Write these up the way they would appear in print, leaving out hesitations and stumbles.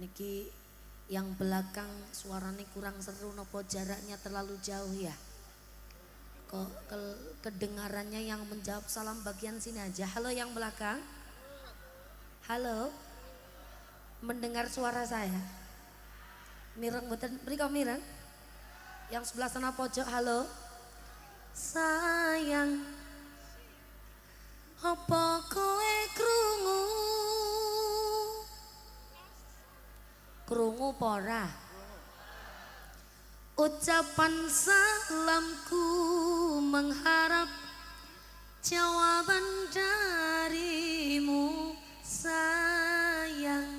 Niki yang belakang suaranya kurang seru nopo jaraknya terlalu jauh ya. Kok kedengarannya yang menjawab salam bagian sini aja. Halo yang belakang. Halo. Mendengar suara saya? Mireng mboten mriko mireng? Yang sebelah sana pojok halo. Sayang. Apa kowe krungu? Krungu pora ucapan salamku mengharap jawaban darimu sayang.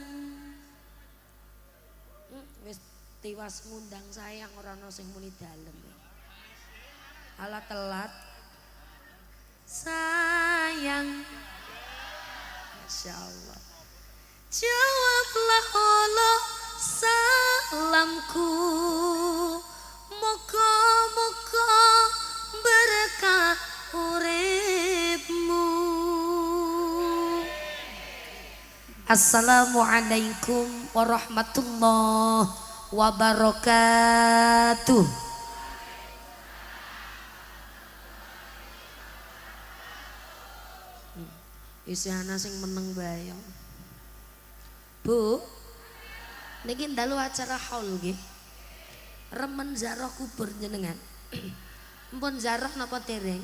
Wis tiwas ngundang sayang ora ono sing muni dalem. Ala telat. Sayang. Masyaallah. Jawablah Allah salamku, moga-moga berkah uripmu. Assalamualaikum warahmatullahi wabarakatuh. Isi ana sing meneng bayang. Bu, niki ndalu acara haul nggih. Remen zaroh kubur jenengan. Mpun zaroh napa dereng?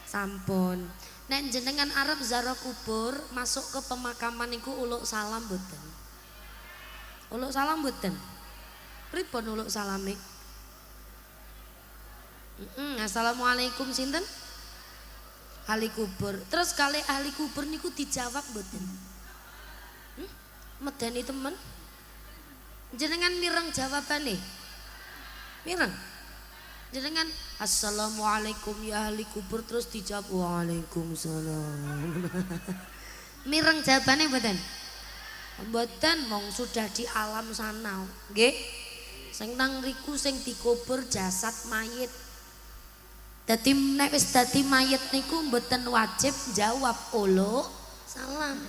Sampun. Nek jenengan arep zaroh kubur, masuk ke pemakaman niku uluk salam mboten? Uluk salam mboten? Pripun uluk salame? Assalamualaikum sinten? Ahli kubur. Terus kali ahli kubur niku dijawab mboten? Medani temen jenengan mireng jawabane mireng jenengan assalamualaikum ya ahli kubur terus dijawab waalaikumsalam. Mireng jawabane mboten? Mboten mong sudah di alam sana nggih. Sing nang riku sing dikubur jasad mayit. Dadi nek wis dadi mayit niku mboten wajib jawab uluk salam.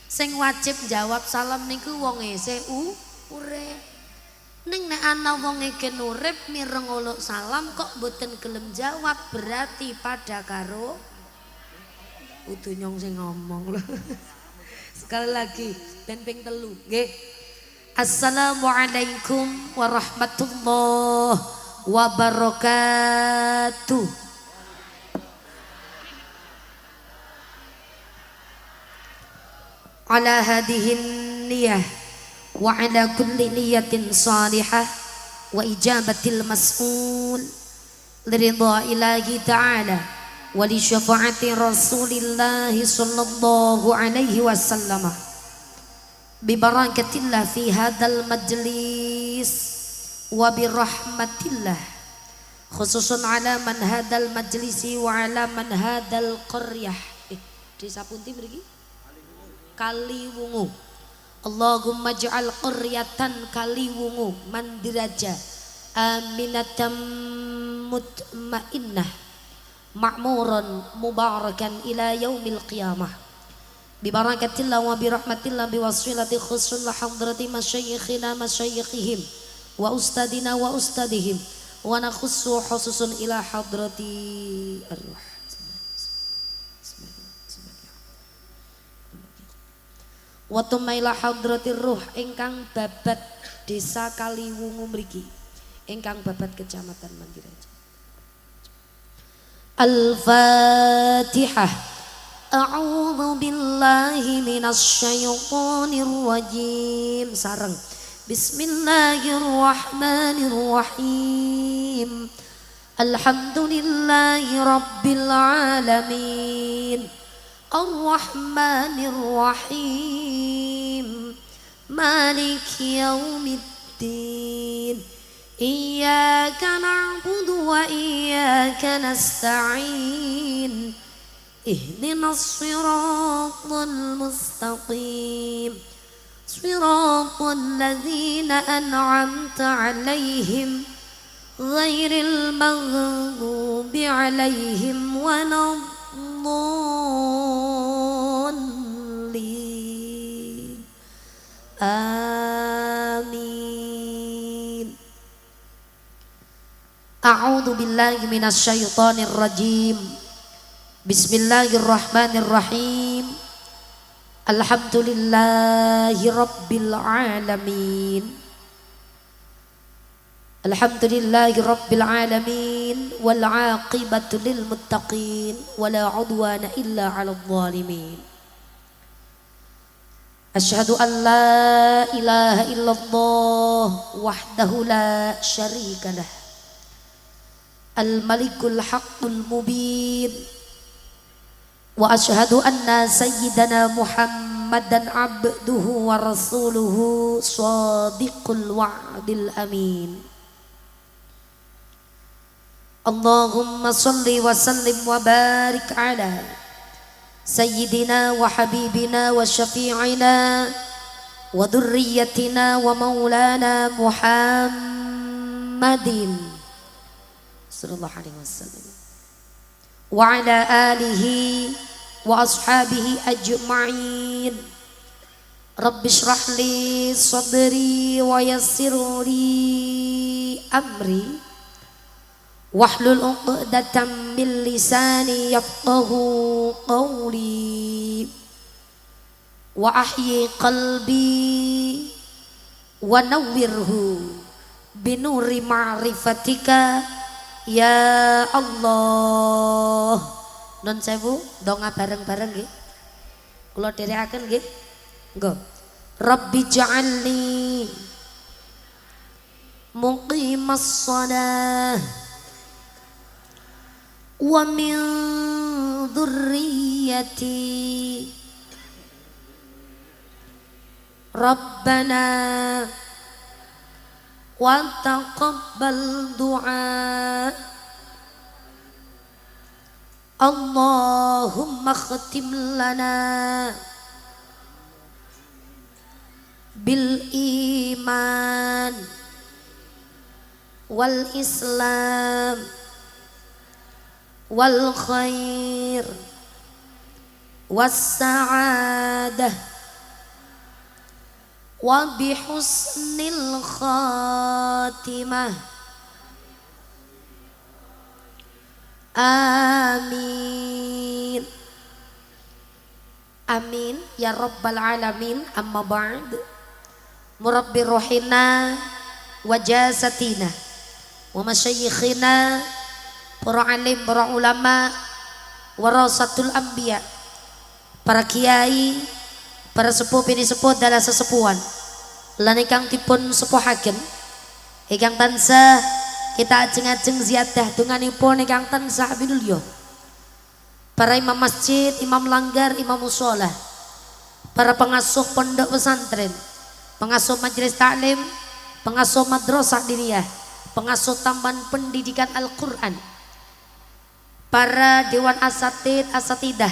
Sing wajib jawab salam niku wong isih urip. Ning nek ana wong gen urip mireng uluk salam kok mboten gelem jawab berarti pada karo kudu nyong sing ngomong lho. Sekali lagi ben ping 3 nggih. Assalamualaikum warahmatullahi wabarakatuh. Ala hadihin niyah wa ala kulli niyatin salihah wa ijabatil mas'ul liridha ilahi ta'ala wa li syafa'ati rasulillahi sallallahu alaihi wasallam bi barakatillah fi hadal majlis wa bi rahmatillah khususun ala man hadal majlisi wa ala man hadal qaryah. Desa punti mriki? Kaliwungu. Allahumma ja'al qaryatan Kaliwungu mandiraja aminatam mutmainnah ma'muran mubarakan ila yaumil qiyamah bi barakatillah wa bi rahmatillah bi wasilati khusul hadrati masyayikhina masyayikhihim wa ustadina wa ustadihim wa nakhussu khususun ila hadrati ar-ruh. Wa tumaila hadratir ruh ingkang babat desa Kaliwungu mriki ingkang babat kecamatan Mandiraja. Al-Fatihah. A'udzu billahi minasyaitonir rajim. Sareng. Bismillahirrahmanirrahim. Alhamdulillahi rabbil alamin. Ar-Rahmanir Rahim Maliki Yaumiddin Iyyaka na'budu wa iyyaka nasta'in Ihdinas siratal mustaqim Siratal ladzina an'amta 'alaihim ghairil maghdubi 'alaihim waladdallin. A'udzu billahi minasyaitonir rajim. Bismillahirrahmanirrahim. Alhamdulillahi rabbil alamin. Alhamdulillahi rabbil alamin wal 'aqibatu lil muttaqin wala 'udwana illa 'alal zalimin. Asyhadu an la ilaha illallah wahdahu la syarika lah. Al malikul haqqul mubin. Wa asyhadu anna sayyidana Muhammadan abduhu wa rasuluhu shadiqul wa'dil amin. Allahumma salli wa sallim wa barik ala sayyidina wa habibina wa syafi'ina wa dhurriyyatina wa maulana Muhammadin sallallahu alaihi wasallam wa ala alihi wa ashabihi ajma'in. Rabbi shrah li sadri wa yassir li amri wahlul 'uqdatam min lisani yafqahu qawli wa ahyi qalbi wa nawwirhu binuri ma'rifatika ya Allah. Nun sewu donga bareng-bareng nggih. Kula dherekaken nggih. Nggo. Rabbi ja'alni muqimas shalah wa min dhurriyyati Rabbana wa taqabbal du'a. Allahumma khatim lana bil iman wal islam wal khair was sa'adah wa bihusnil khatimah. Amin. Amin ya rabbal alamin. Amma ba'd. Murabbi ruhina wa jasatina wa masyayikhina, para alim, para ulama, warasatul anbiya, para kiai, para sepuh bini sepuh dalam sesepuhan lan ingkang dipun sepuhaken ingkang tansah kita ajeng-ajeng ziyadah donganipun ingkang tansah binulya, para imam masjid, imam langgar, imam musholah, para pengasuh pondok pesantren, pengasuh majelis taklim, pengasuh madrasah diniyah, pengasuh taman pendidikan Al-Quran, para dewan asatid asatidah,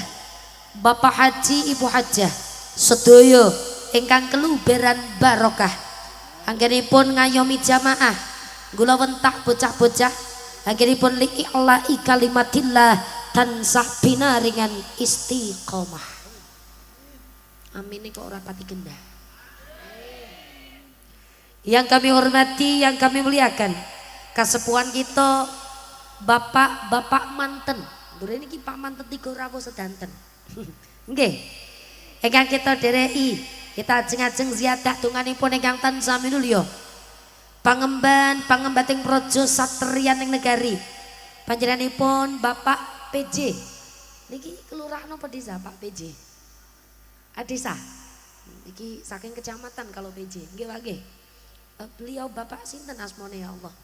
bapak haji, ibu hajah, sedaya ingkang keluberan barokah anggenipun ngayomi jamaah gula wentak bocah-bocah anggenipun li'i'la'i kalimatillah tansah binaringan istiqomah. Amin. Ini kok ora pati gendah. Yang kami hormati, yang kami muliakan, kasepuhan kita bapak-bapak manten. Lho niki Pak manten 3 rawuh sedanten. Nggih. Ingkang kita dereki, kita ajeng-ajeng ziyadah donganipun ingkang tansah minulya. Pangemban pangembating praja satriyan ing negari. Panjenenganipun Bapak PJ. Niki kelurahan apa desa Pak PJ? Desa. Niki saking kecamatan kalau PJ. Nggih Pak nggih. Beliau Bapak sinten asmane ya Allah?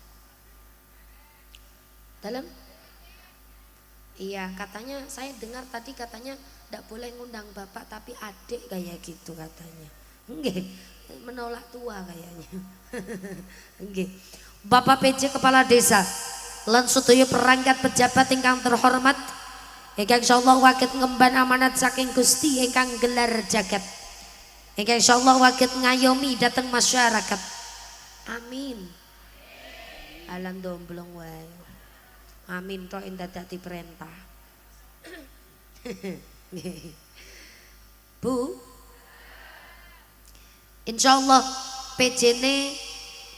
Dalam? Iya, katanya saya dengar tadi katanya tidak boleh ngundang bapak tapi adik kayak gitu katanya. Nggih, menolak tua kayaknya. Nggih. Bapak PJ kepala desa lan sedaya perangkat pejabat ingkang terhormat ingkang insyaallah wakit ngemban amanat saking Gusti ingkang gelar jagat. Ingkang insyaallah wakit ngayomi dateng masyarakat. Amin. Alam domblong wae. Amin tok endah dadi perintah. Bu, insyaallah PJ-ne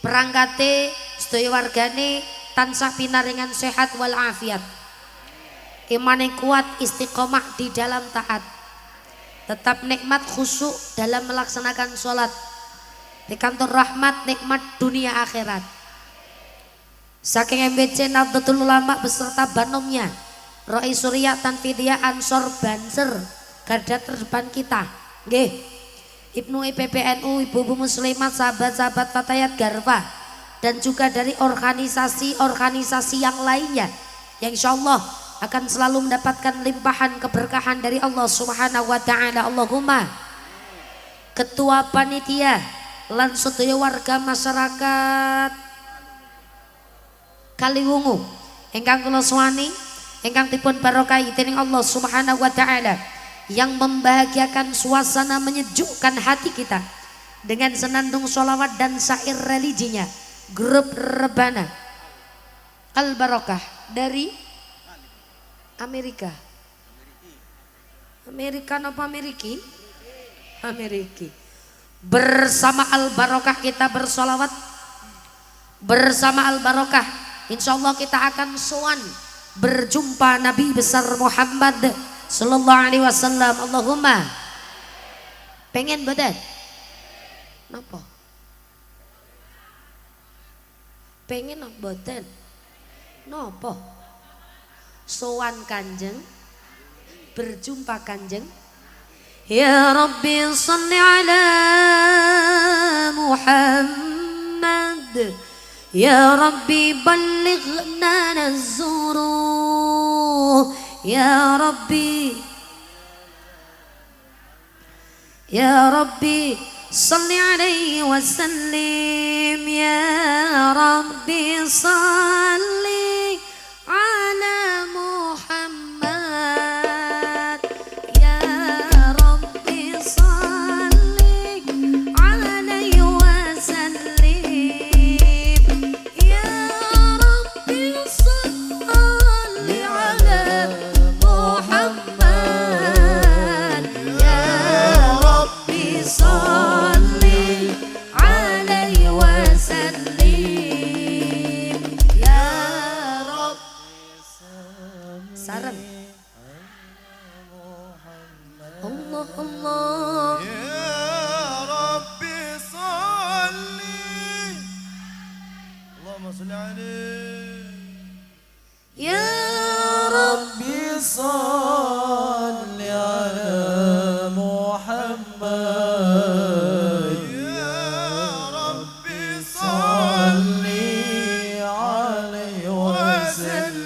perangkate sedaya wargane tansah pinaringan sehat wal afiat, iman yang kuat, istiqomah di dalam taat, tetap nikmat khusyuk dalam melaksanakan sholat, pikantuk rahmat nikmat dunia akhirat. Saking MBC Nahdlatul Ulama beserta banomnya, Ro'i Surya Tanfidiyah Ansor Banser, garda terdepan kita, nggih. Ibnu IPPNU, ibu-ibu muslimat, sahabat-sahabat Fatayat Garfa, dan juga dari organisasi-organisasi yang lainnya yang insyaallah akan selalu mendapatkan limpahan keberkahan dari Allah Subhanahu wa taala. Allahumma. Ketua panitia lan sedaya warga masyarakat Kaliwungu ingkang kula suwani, ingkang dipun barakahi dening Allah Subhanahu wa taala, yang membahagiakan suasana, menyejukkan hati kita dengan senandung sholawat dan syair religinya, grup Rebana Al Barokah dari Amerika. Apa Ameriki? Ameriki. Bersama Al Barokah kita bersolawat, bersama Al Barokah insyaallah kita akan sowan berjumpa Nabi besar Muhammad sallallahu alaihi wasallam. Allahumma. Pengen badan? Napa? Pengen apa badan? Napa? Sowan Kanjeng, berjumpa Kanjeng. Ya Rabbi salli ala Muhammad, ya Rabbi ballighna nazuru, ya Rabbi salli alaihi wasallim, ya Rabbi salli ala Muhammad, ya Rabbi salli alaihi wasallim, ya Rabbi salli ala Muhammad, ya Rabbi salli alaihi wasallim, ya sarang Allah Allah. Ya Rabbi salli, Allahumma salli alaihi. Ya Rabbi salli ala Muhammad, ya Rabbi salli alaihi wasallim.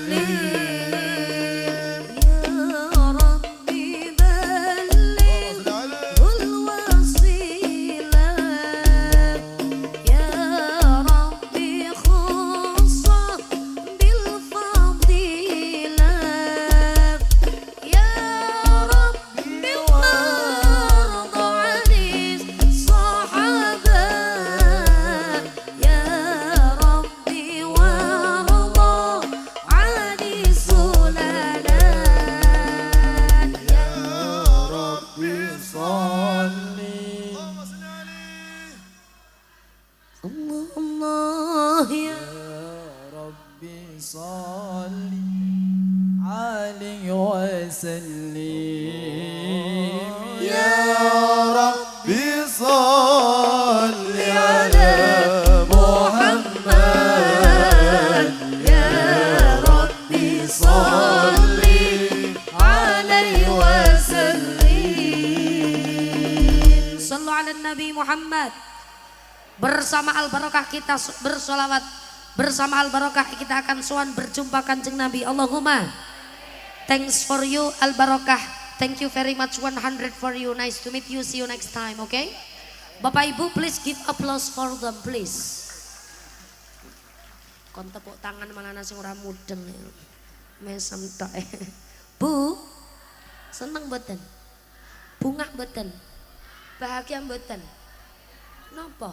Nabi Muhammad. Bersama Al Barokah kita bersolawat, bersama Al Barokah kita akan sowan berjumpa Kanjeng Nabi. Allahumma. Thanks for you Al Barokah. Thank you very much, 100 for you. Nice to meet you. See you next time, okay? Bapak Ibu, please give applause for them, please. Kon tepuk tangan malah nasi ora mudeng. Mesem tok. Bu, seneng mboten? Bunga mboten? Bahagia mboten? Napa?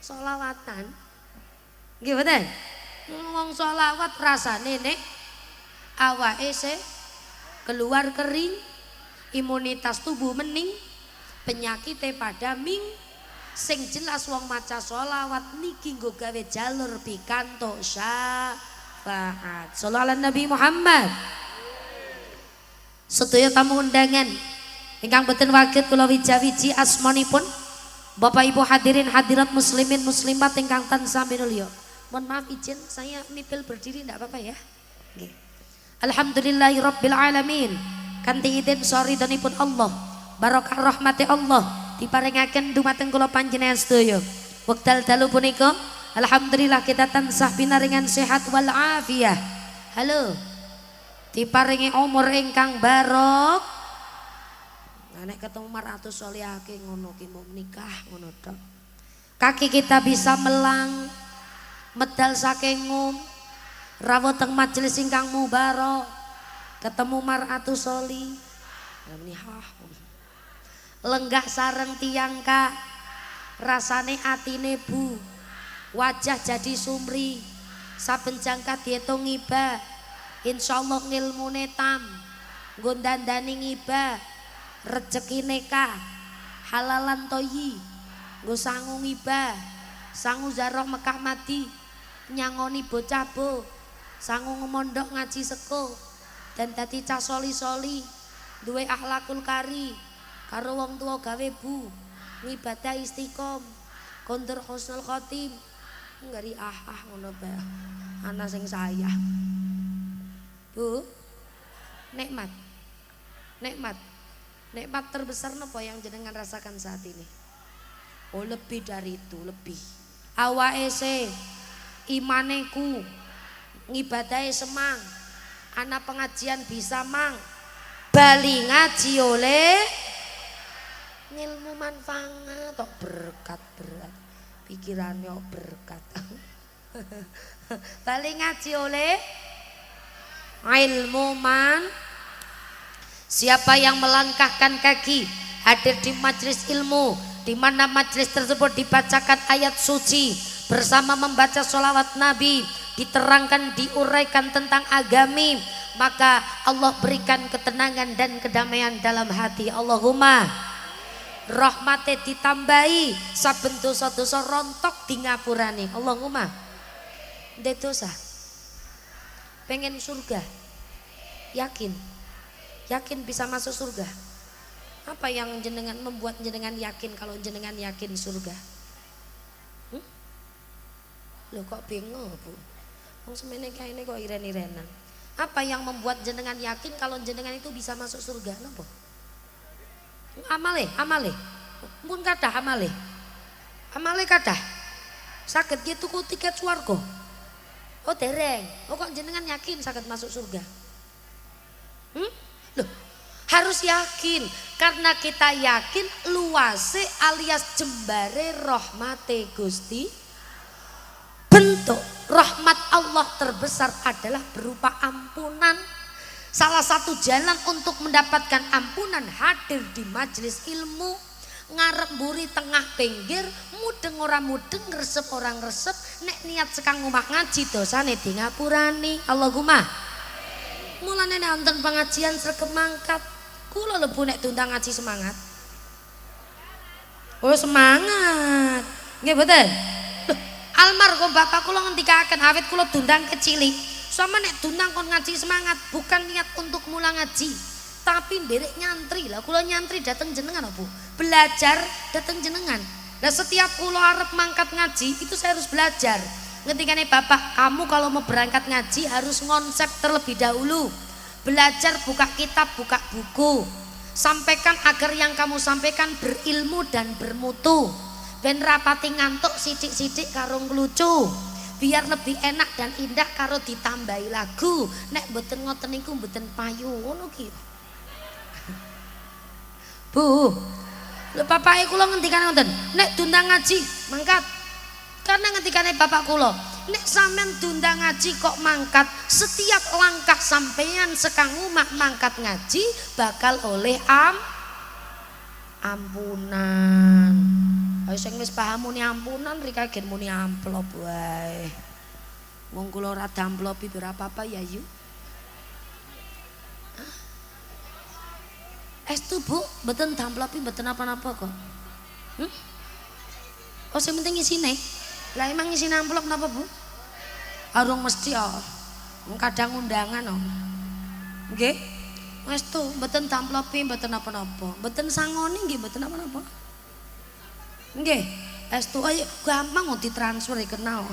Sholawatan? Nggih mboten? Ngomong sholawat rasane nek awake keluar kering, imunitas tubuh mening, penyakitnya pada Sing jelas wong maca sholawat niki nggo gawe jalur pikantuk syafaat. Shallallahu ala Nabi Muhammad. Sedaya tamu undangan ingkang boten waget kula wija-wiji asmanipun Bapak Ibu hadirin hadirat muslimin muslimat ingkang tansah minulya. Mohon maaf izin saya mipil berdiri ndak apa-apa ya. Nggih. Alhamdulillahirabbil alamin. Kanthi idin soridanipun Allah, barokah rahmati Allah diparingaken dumateng kula panjenengan sedaya. Wekdal dalu punika alhamdulillah kita tansah pinaringan sehat wal afiyah. Halo. Diparingi umur ingkang barok. Nek ketemu maratus solihake ngono ki mau nikah ngono tok. Kaki kita bisa melang, medal saking rawuh teng majelis ingkang mubarok. Ketemu maratus soli. Lenggah sareng tiang kak. Rasane atine bu. Wajah jadi sumri. Saben jangka diitung ngibah. Insyaallah ngilmune tam. Nggo dandani ngibah. Rezekine kah halalan toyi nggo sangu ngibah sangu zaroh Mekah Madi nyangoni bocah bo sangu ngemondok ngaji seko dan dadi cah soli-soli duwe akhlakul kari karo wong tua gawe bu ngibadah istiqom kondur husnul khotim ngari ngono bae ana sing sayah bu nikmat nikmat terbesar napa yang jenengan rasakan saat ini? Oh lebih dari itu, lebih. Awake se, imaneku, ngibadahe semang, anak pengajian bisa mang, bali ngaji oleh ngilmu manfaat, tok berkat berat, pikirannya berkat. Bali ngaji oleh ilmu Siapa yang melangkahkan kaki hadir di majelis ilmu di mana majelis tersebut dibacakan ayat suci bersama membaca sholawat Nabi diterangkan diuraikan tentang agami maka Allah berikan ketenangan dan kedamaian dalam hati. Allahumma rahmate ditambahi saben dosa-dosa rontok di ngapurane. Allahumma ndek dosa pengen surga yakin bisa masuk surga. Apa yang jenengan membuat jenengan yakin kalau jenengan yakin surga? Loh kok bingung bu? Wong semene kaine kok iren-irenan. Apa yang membuat jenengan yakin kalau jenengan itu bisa masuk surga? Napa? Amale. Mun kathah amale. Amale kathah. Saged ki tuku tiket swarga. Oh dereng. Oh kok jenengan yakin saged masuk surga? Loh, harus yakin karena kita yakin luase alias jembare rahmate Gusti. Bentuk rahmat Allah terbesar adalah berupa ampunan. Salah satu jalan untuk mendapatkan ampunan hadir di majelis ilmu, ngarep mburi tengah pinggir, mudeng ora mudeng, resep orang resep, nek niat sekang ngomah ngaji dosane di ngapurani. Allahumma mulane nek wonten pengajian sregep mangkat kula lebu nek diundang ngaji semangat. Oh semangat nggih mboten? Almarhum bapak kula ngendikaken awit kula diundang kecilik sama nek diundang kon ngaji semangat bukan niat untuk mulang ngaji tapi nderek nyantri lah. Kula nyantri dateng jenengan apa? Belajar dateng jenengan. Nah setiap kula arep mangkat ngaji itu saya harus belajar. Ngetikane bapak, kamu kalau mau berangkat ngaji harus ngonsep terlebih dahulu. Belajar, buka kitab, buka buku. Sampaikan agar yang kamu sampaikan berilmu dan bermutu. Ben rapati ngantuk sidik-sidik karo nglucu. Biar lebih enak dan indah karo ditambahi lagu. Nek mboten ngoten niku mboten payu ngono ki. Bu, lho bapake kula ngendikane ngoten, nek diundang ngaji mangkat. Karena ngendikane bapak kula, nek sampean diundang ngaji kok mangkat, setiap langkah sampean sekang umak mangkat ngaji bakal oleh ampunan. Ayo sing wis paham muni ampunan rika gen muni amplop wae. Wong kula ora damplopi berapa apa ya yu. Estu Bu, mboten damplopi mboten apa-apa kok. Oh sing penting isine. Lah emang isine amplop napa Bu? Arung mesti oh. Kadang undangan oh. Nggih. Wes tuh mboten amplopi mboten napa-napa. Mboten sangoni nggih mboten napa-napa. Nggih. Estu ayo gampang kok ditransfer kenal.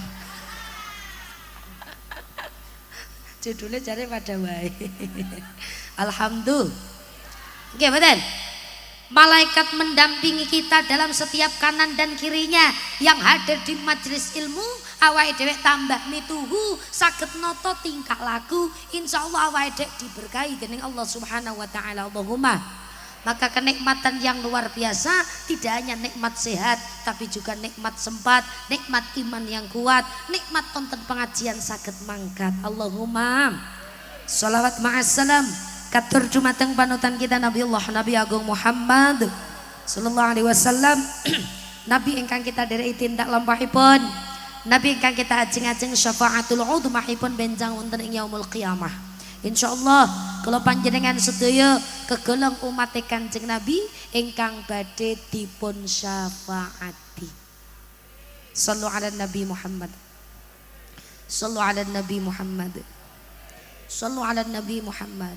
Judulnya cari pada wae. Alhamdulillah. Nggih mboten? Malaikat mendampingi kita dalam setiap kanan dan kirinya yang hadir di majelis ilmu. Awake dhewe tambah mituhu saged nata tingkah laku, insyaallah awake dhewe diberkahi dening Allah Subhanahu wa taala. Allahumma. Maka kenikmatan yang luar biasa tidak hanya nikmat sehat tapi juga nikmat sempat, nikmat iman yang kuat, nikmat tonton pengajian saged mangkat. Allahumma. Shalawat ma'assalam katur dumateng panutan kita Nabiullah Nabi Agung Muhammad sallallahu alaihi wasallam. Nabi ingkang kita dereki tindak lampahipun, Nabi ingkang kita ajeng-ajeng syafaatul udhmahipun benjang wonten ing yaumul qiyamah. Insyaallah kula panjenengan sedaya kegolong umat Kanjeng Nabi ingkang badhe dipun syafaati. Shallu ala Nabi Muhammad. Shallu ala Nabi Muhammad. Shallu ala Nabi Muhammad.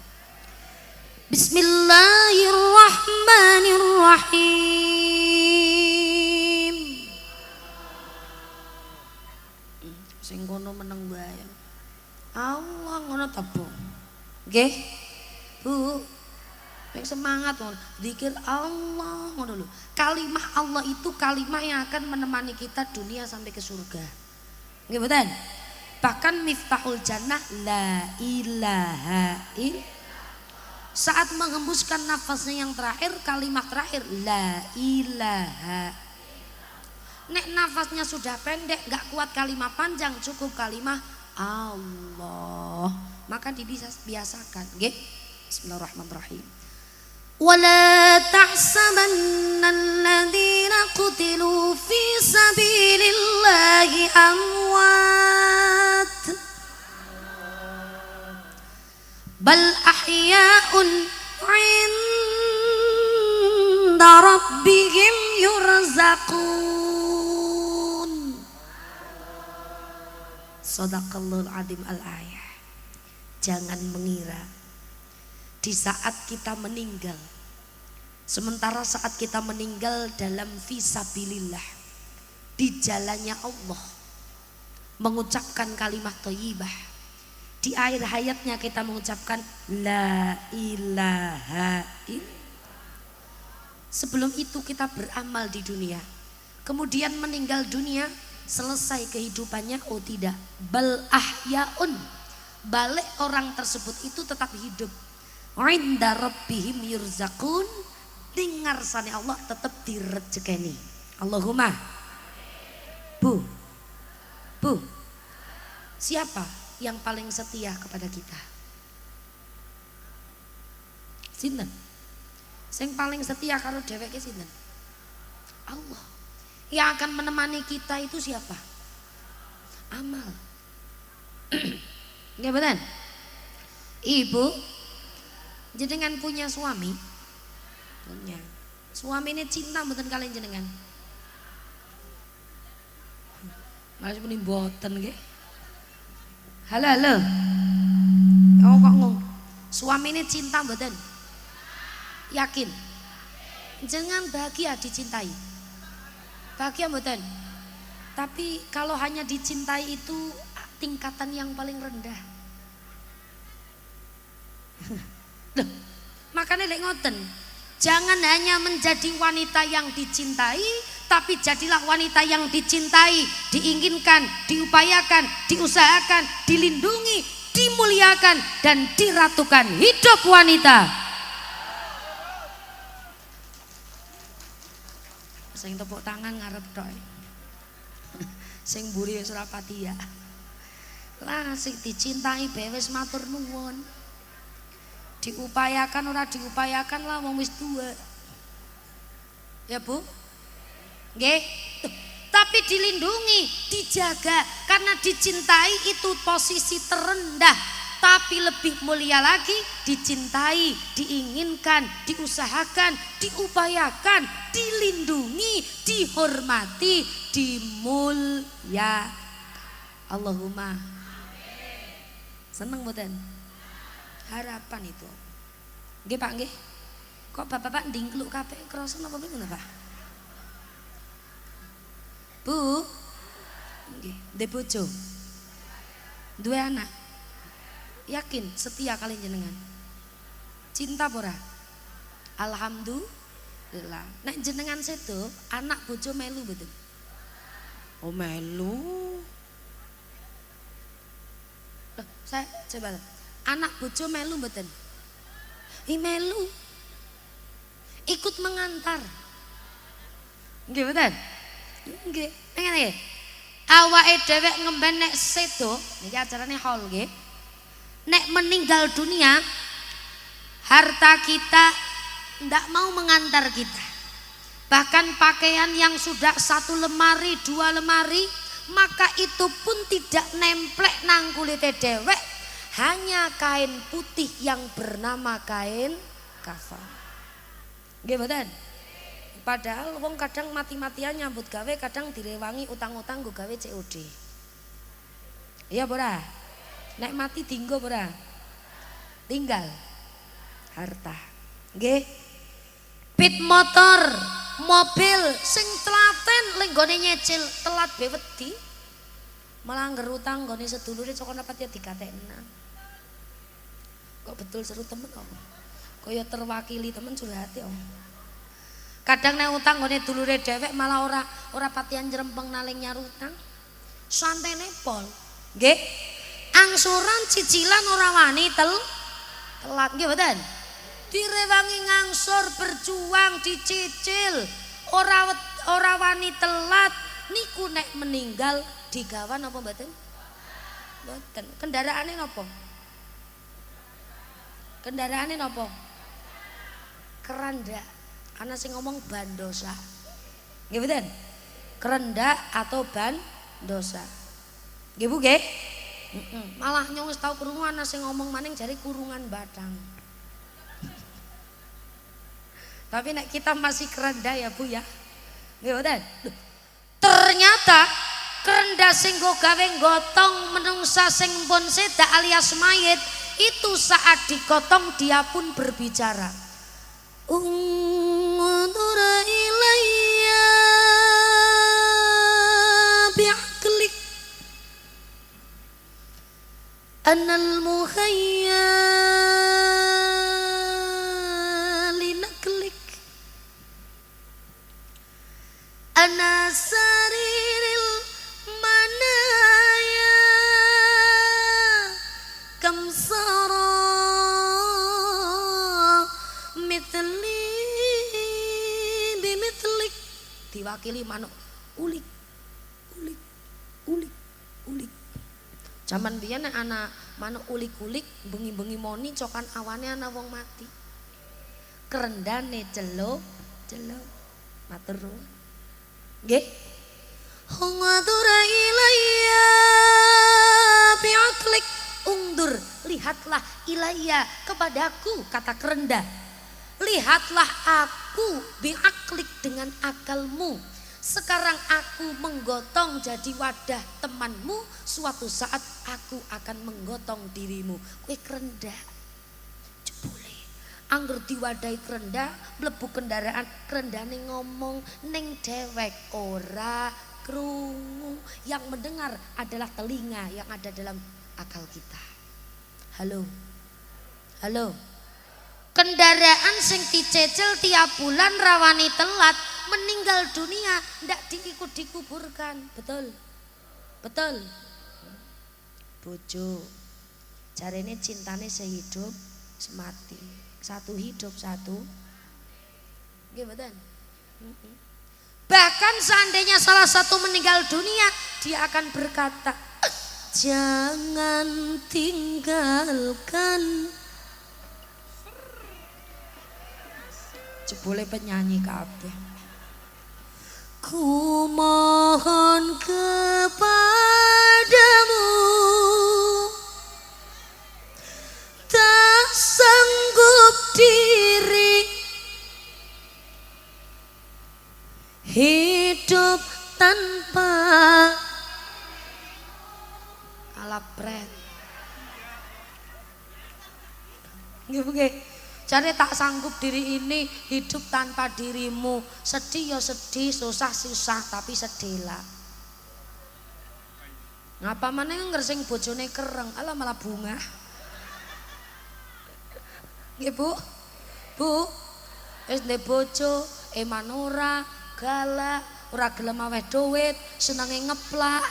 Bismillahirrahmanirrahim. Sing kono meneng bae. Allah ngono ta, Bu? Nggih. Bu. Nek semangat ngono, zikir Allah ngono lho. Kalimah Allah itu kalimah yang akan menemani kita dunia sampai ke surga. Nggih mboten? Bahkan miftahul jannah la ilaha illallah. Saat menghembuskan nafasnya yang terakhir, kalimat terakhir la ilaha. Nek nafasnya sudah pendek, gak kuat kalimat panjang, cukup kalimat Allah. Maka dibiasakan, nggih. Bismillahirrahmanirrahim. Wala tahsabanna alladziina qutilu fi sabilillahi amwat. Bal ahya'un 'inda rabbihim yurzaqun. Shadaqallahul adzim al-ayah. Jangan mengira di saat kita meninggal, sementara saat kita meninggal dalam fisabilillah di jalannya Allah, mengucapkan kalimat thayyibah, di akhir hayatnya kita mengucapkan la ilaha illallah. Sebelum itu kita beramal di dunia, kemudian meninggal dunia, selesai kehidupannya. Oh tidak, bal ahyaun, balik orang tersebut itu tetap hidup. Inda rabbihim yurzaqun, dengar sani Allah tetap direjekeni. Allahumma. Bu, siapa yang paling setia kepada kita? Sinten? Sing paling setia karo dheweke sinten? Allah. Yang akan menemani kita itu siapa? Amal. Nggih mboten? Ibu, jenengan punya suami? Punya. Suami ini cinta mboten kalian jenengan? Malah pun mboten nggih. Halo. Oh kok ngomong. Suami ini cinta mboten? Yakin? Jangan bahagia dicintai. Bahagia mboten? Tapi kalau hanya dicintai itu tingkatan yang paling rendah. Loh, makanya lek ngoten. Jangan hanya menjadi wanita yang dicintai, tapi jadilah wanita yang dicintai, diinginkan, diupayakan, diusahakan, dilindungi, dimuliakan dan diratukan. Hidup wanita. Sing tepuk tangan ngarep tok. Sing mburi wis ora pati ya. Lah sing dicintai bae wis matur nuwun. Diupayakan ora diupayakan lah wong wis tua. Ya Bu? Nggih. Tapi dilindungi, dijaga karena dicintai itu posisi terendah. tapi lebih mulia lagi dicintai, diinginkan, diusahakan, diupayakan, dilindungi, dihormati, dimulya. Allahumma. Seneng mboten? Harapan itu. Nggih Pak nggih. Kok bapak-bapak ndingkluk kabeh krasa napa mriki Pak? Bu. Nggih, ndek bojo. Duwe anak. Yakin setia kalian jenengan? Cinta pora? Alhamdulillah. Nek jenengan sedo, anak bojo melu betul. Oh melu. Loh, saya coba. Anak bojo melu betul. Melu. Ikut mengantar. Nggih betul? Nggih. Ngene nggih. Awake dhewek ngemben nek sedo, niki acarane haul nggih. Nek meninggal dunia, harta kita ndak mau mengantar kita. Bahkan pakaian yang sudah 1 lemari, 2 lemari, maka itu pun tidak nemplek nang kulite dhewek, hanya kain putih yang bernama kain kafan. Nggih mboten? Padahal wong kadang mati-matian nyambut gawe, kadang direwangi utang-utang nggo gawe COD. Iya ora? Nek mati dinggo ora? Tinggal harta. Nggih. Pit motor, mobil sing telaten lek nggone nyicil telat be wedi. Malah ngger utang nggone sedulure cokon apa ya dikatekna. Kok betul seru temen kok. Kaya terwakili temen curhate om. Kadang nek utang nggone dulure dhewek malah ora patian jrempeng naling nyarutang. Santene pol. Nggih. Angsuran cicilan ora wani telat nggih mboten? Direwangi ngangsur berjuang dicicil ora wani telat niku nek meninggal digawan apa mboten? Mboten. Kendaraane napa? Kendaraane napa? Keranda. Ana sing ngomong bandosa. Nggih mboten? Kerenda atau bandosa. Nggih Bu nggih? Malah nyong wis tau krungu ana sing ngomong maning jari kurungan batang. Tapi nek kita masih kerenda ya Bu ya. Nggih mboten? Ternyata kerenda sing go gawe gotong menungsa sing pun sedak alias mayit itu saat digotong dia pun berbicara. Undur ilayya bi'aqlik anal muhayya linaklik ana sariril manaya kamsara mitli bimitlik diwakili manuk ulik ulik ulik ulik. Zaman biyen nek ana manuk ulik-ulik bengi-bengi moni cokan awane ana wong mati. Kerendane celuk matur nuwun. Nggih. Hungadura ilayya bi'aqlik undur lihatlah ilayya kepadaku kata kerenda. Lihatlah aku bi'aqlik dengan akalmu. Sekarang aku menggotong jadi wadah temanmu, suatu saat aku akan menggotong dirimu. Kue kerenda. Jebule angger diwadahi kerenda, mlebu kendaraan kerendane ngomong ning dewek ora krungu. Yang mendengar adalah telinga yang ada dalam akal kita. Halo. Halo. Kendaraan sing dicecil tiap bulan rawani telat meninggal dunia ndak diikut dikuburkan. Betul. Betul. Bojo jarene cintane sehidup semati. Satu hidup satu. Nggih mboten? Bahkan seandainya salah satu meninggal dunia, dia akan berkata, "Jangan tinggalkan." Jebule penyanyi kabeh. Ku mohon kepadamu hidup tanpa alapret. Nggih. Jare tak sanggup diri ini hidup tanpa dirimu. Sedih ya sedih, susah tapi sedihlah. Ngapa maneh ngersing bojone kereng, alah malah bunga. Nggih Bu. Bu. Wis ndek bojo, emanora, galak, ora gelem aweh dhuwit, senenge ngeplak.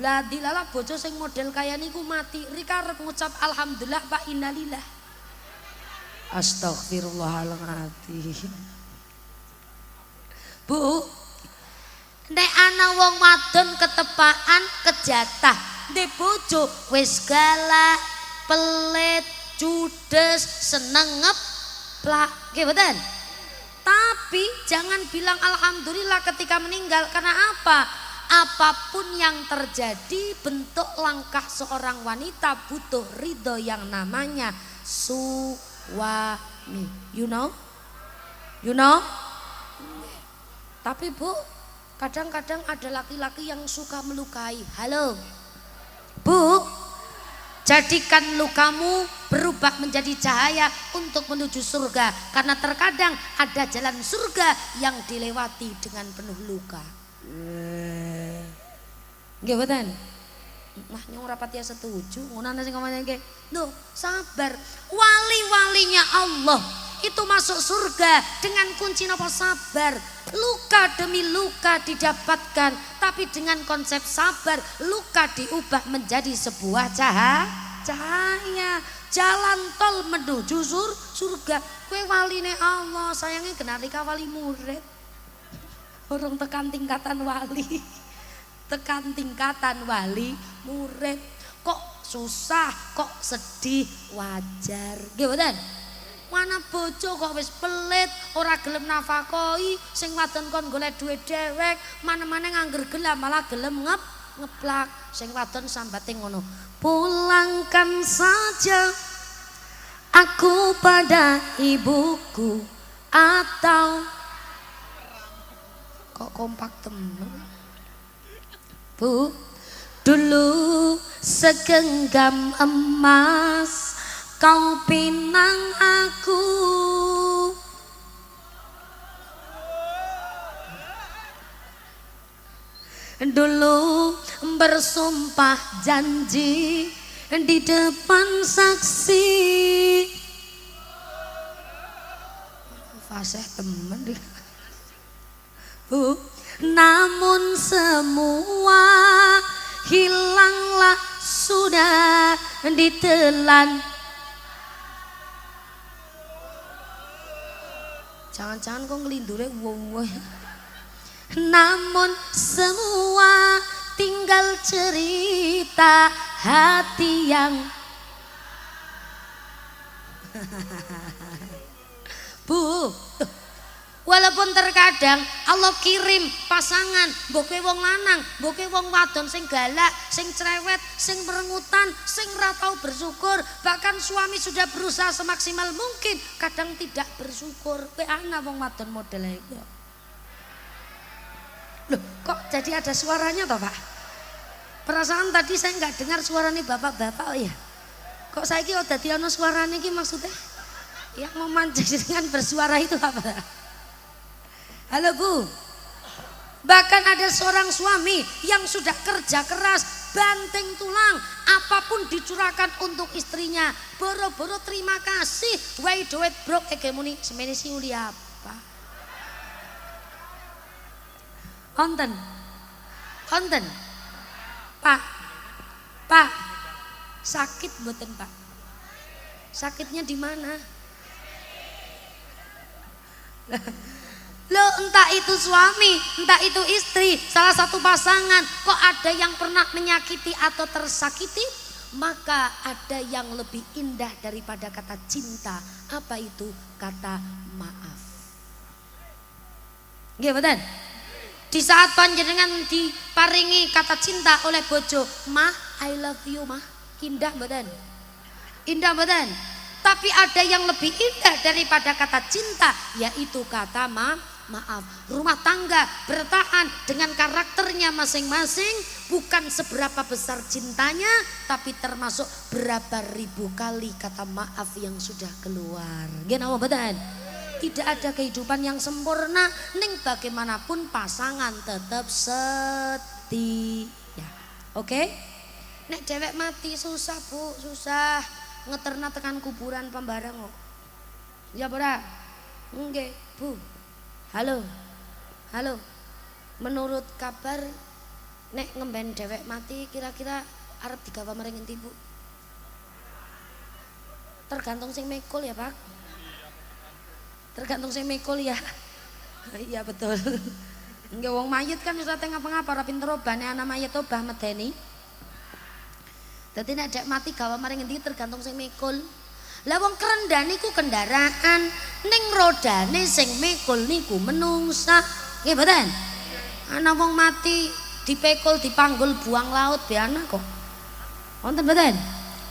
Lah dilala bojo sing model kaya niku mati, rika arep ngucap alhamdulillah Pak innalillah. Astagfirullahaladzim. Bu, nek ana wong wadon ketepaan kejatah, ndek bojo wis galak, pelit, judes, seneng ngeplak, nggih mboten? Tapi jangan bilang alhamdulillah ketika meninggal. Karena apa? Apapun yang terjadi, bentuk langkah seorang wanita butuh ridho yang namanya suami. You know? Tapi Bu, kadang-kadang ada laki-laki yang suka melukai. Halo Bu, jadikan lukamu berubah menjadi cahaya untuk menuju surga. Karena terkadang ada jalan surga yang dilewati dengan penuh luka. Nggih mboten? Nah nyong rapati setuju ngono sing ngomongnya nggih. Loh, sabar. Wali-walinya Allah itu masuk surga dengan kunci napa? Sabar. Luka demi luka didapatkan, tapi dengan konsep sabar, luka diubah menjadi sebuah cahaya. Jalan tol menuju surga. Kowe waline Allah, sayangnya kenalika wali murid. Orang tekan tingkatan wali. Tekan tingkatan wali murid. Kok susah, kok sedih, wajar. Nggih mboten? Mana bojo kok wis pelit, ora gelem nafakoi, sing wadon kon golek duwe dhewek, mana-mana ngangger gelam malah gelem ngeplak. Sing wadon sambate ngono. Pulangkan saja aku pada ibuku, atau kok kompak temen. Bu, dulu segenggam emas kau pinang aku. Dulu bersumpah janji di depan saksi. Fasih temen. Bu, namun semua hilanglah sudah ditelan. Jangan-jangan kok ngelindure wong. Namun semua tinggal cerita hati yang Bu, walaupun terkadang Allah kirim pasangan, mbok kowe wong lanang, mbok kowe wong wadon sing galak, sing cerewet, sing merengutan, sing ora tau bersyukur, bahkan suami sudah berusaha semaksimal mungkin, kadang tidak bersyukur. Kowe ana wong wadon model iku. Loh, kok jadi ada suaranya toh, Pak? Perasaan tadi saya nggak dengar suaranya bapak-bapak ya. Kok saiki kok dadi ana suarane iki maksudnya? Yang memancing dengan bersuara itu apa? Halo Bu, bahkan ada seorang suami yang sudah kerja keras, banting tulang, apapun dicurahkan untuk istrinya. Boro-boro terima kasih, wai duit brok hegemoni semene si uli apa? Konten, Pak, sakit mboten Pak? Sakitnya di mana? Loh, entah itu suami, entah itu istri, salah satu pasangan, kok ada yang pernah menyakiti atau tersakiti, maka ada yang lebih indah daripada kata cinta. Apa itu? Kata maaf. Nggih mboten? Di saat panjenengan diparingi kata cinta oleh bojo, "Mah, I love you, Mah." Indah mboten? Indah mboten? Tapi ada yang lebih indah daripada kata cinta, yaitu kata maaf. Rumah tangga bertahan dengan karakternya masing-masing, bukan seberapa besar cintanya, tapi termasuk berapa ribu kali kata maaf yang sudah keluar. Nggih napa mboten? Tidak ada kehidupan yang sempurna, ning bagaimanapun pasangan tetap setia. Oke? Nek dewek mati susah Bu, susah ngeterna tekan kuburan pembarang kok. Ya ora? Nggih, Bu. Halo. Halo. Menurut kabar nek ngemben dewek mati kira-kira arep digawa maring endi, Bu? Tergantung sing mikul ya, Pak. Tergantung sing mikul ya. Iya betul. Nggih wong mayit kan wis ate ngapa-ngapa ora pinter obane ana mayit obah medeni. Dadi nek dek mati gawa maring endi tergantung sing mikul. Lah wong kerendan niku kendaraan, ning rodane sing mikul niku menungsa. Nggih mboten? Ana wong mati dipekul dipanggul buang laut be ana kok. Wonten mboten?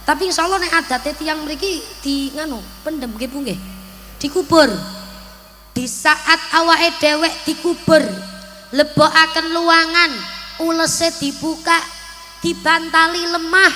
Tapi insyaallah nek adate tiyang mriki di nganu, pendem nggih Bu nggih. Dikubur. Di saat awake dhewek dikubur, lebokaken luangan, ulese dibuka, dibantali lemah,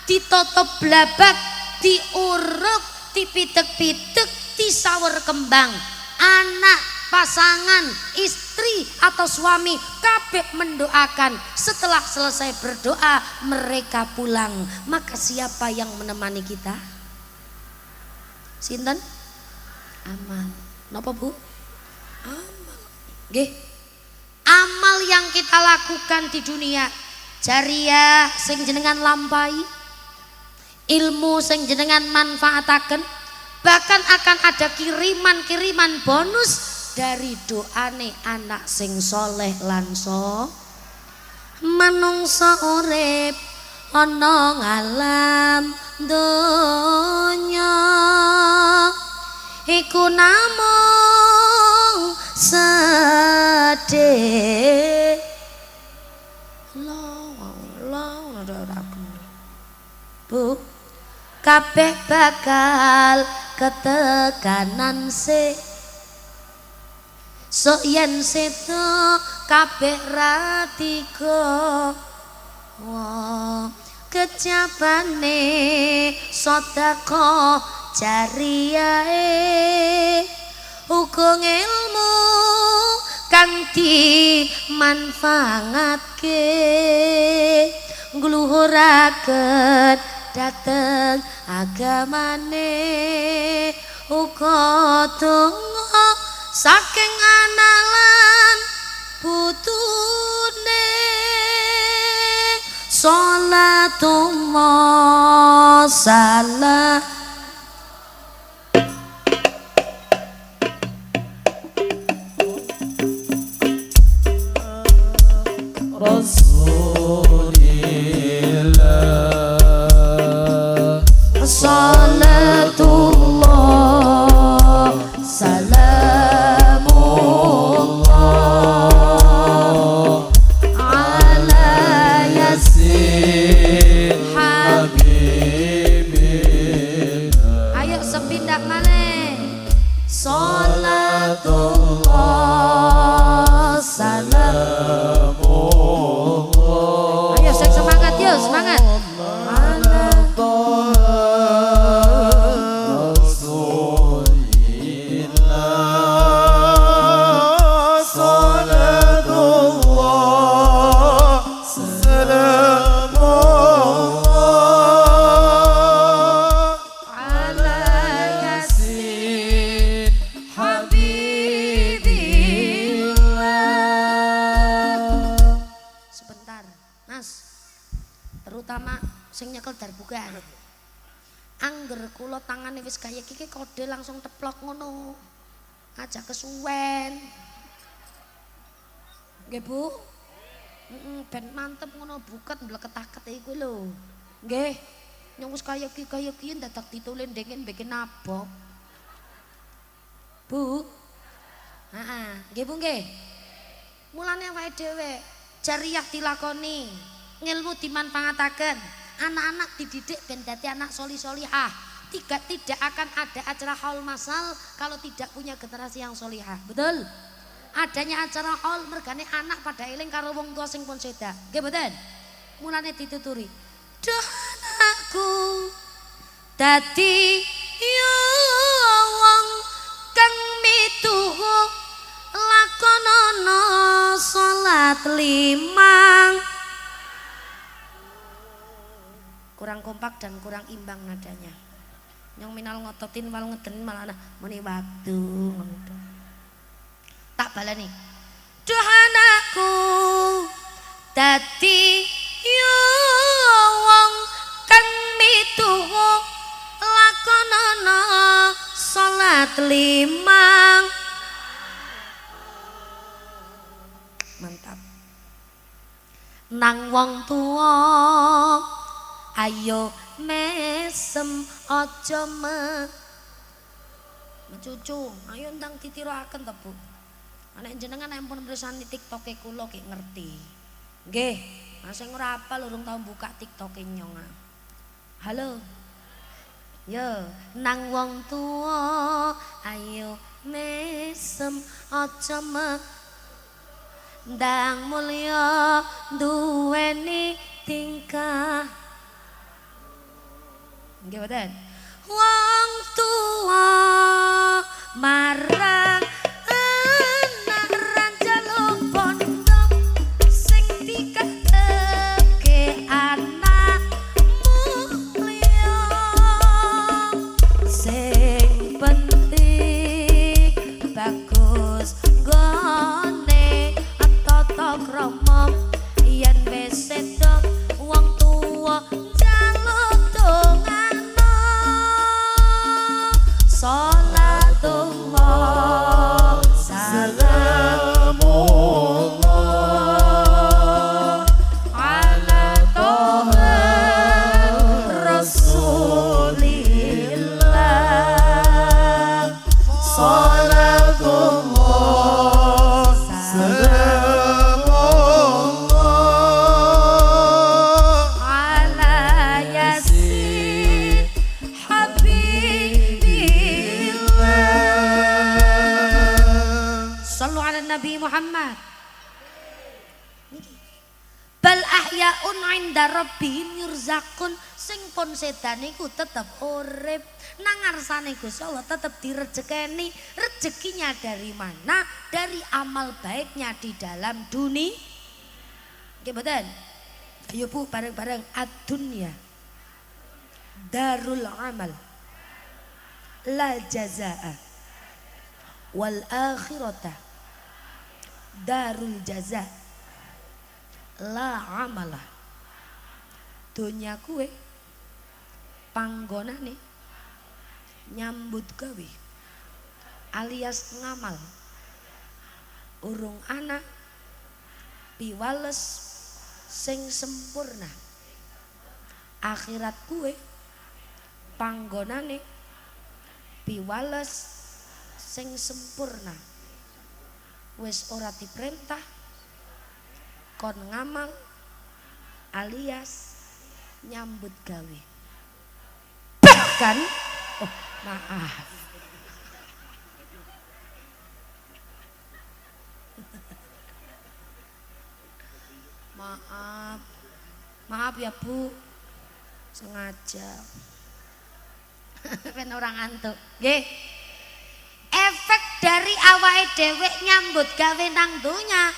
ditutup blabak, diuruk, dipitek-pitek, disawer kembang. Anak, pasangan, istri atau suami kabeh mendoakan. Setelah selesai berdoa mereka pulang. Maka siapa yang menemani kita? Sinten? Amal. Napa Bu? Amal. Nggih. Amal yang kita lakukan di dunia, jariah sing jenengan lampahi, ilmu sing jenengan manfaataken, bahkan akan ada kiriman-kiriman bonus dari doane anak sing soleh lan manungsa urip ana ngalam donya iku namung sedih. Bu, kabeh bakal ketekanan sok yen sedo kabeh ratiga kejabane sedekah jariyae uga ilmu kang dimanfaatke ngluhuraken dateng agamane uga donga saking analan putune salatullah salam Rasulillah salatullah salamullah ala yasin habibina. Ayo sepindah malih salatullah salam. Ayo semangat yuk semangat. Terutama sing nyekel darbukan. Angger kula tangane wis kaya iki kode langsung teplok ngono. Aja kesuwen. Nggih Bu? Ben mantep ngono buket mleketaket iku lho. Nggih. Nyong wis kaya iki dadak ditulen ndengin bikin nabok. Bu. Heeh, nggih Bu nggih. Mulane awake dhewe jariah dilakoni. Ngilmu dimanfaataken, anak-anak dididik ben dadi anak solih-solihah. Tidak akan ada acara haul masal kalau tidak punya generasi yang solihah. Betul? adanya acara haul mergane anak pada eling karo wong tua sing pun seda. Nggih mboten? Mulane dituturi. Duh anakku dadi yo wong kang mituhu lakonono salat limang. Kurang kompak dan kurang imbang nadanya. Yang minal ngototin wal ngeden malah muni waktu ngono. Tak baleni. Duh anakku dadi yo wong kang mituhu lakonono salat limang. Mantap. Nang wong tuwa ayo mesem aja cucu, ayo ndang ditiraken to Bu. Anek jenengan ampun mirsani TikTok-e kula ki ngerti. Nggih, sing ora apal urung tau buka TikTok-e nyong. Halo. Yo, nang wong tuwa ayo mesem aja ndang mulya duweni tingkah. Nggih mboten? Wong tuwa marang anak ra njaluk pondok sing diketeke anak mulya. Sing penting bagus gone tata krama yen wis sedo wong tuwa njaluk dongano. Salatullah salamullah ala toha rasulillah. Salatullah salamullah ala yasin habibillah. Sallu ala Nabi Muhammad. Bal ahyaun inda rabbihim yurzaqun. Sing pun sedan iku tetep urip nang ngarsane Gusti Allah, tetep direjekeni. Rezekinya dari mana? Dari amal baiknya di dalam dunia. Nggih mboten? Ayo Bu bareng-bareng. Ad-dunya darul amal la jazaa wal akhirata darul jaza la amala. Donya kuwe panggonane nyambut gawe alias ngamal. Urung ana piwales sing sempurna. Akhirat kuwe panggonane piwales sing sempurna. Wis ora diperintah kon ngamal alias nyambut gawe. Bahkan oh maaf. Maaf ya Bu, sengaja. Ben orang ngantuk. Nggih. Efek dari awake dhewe nyambut gawe nang donya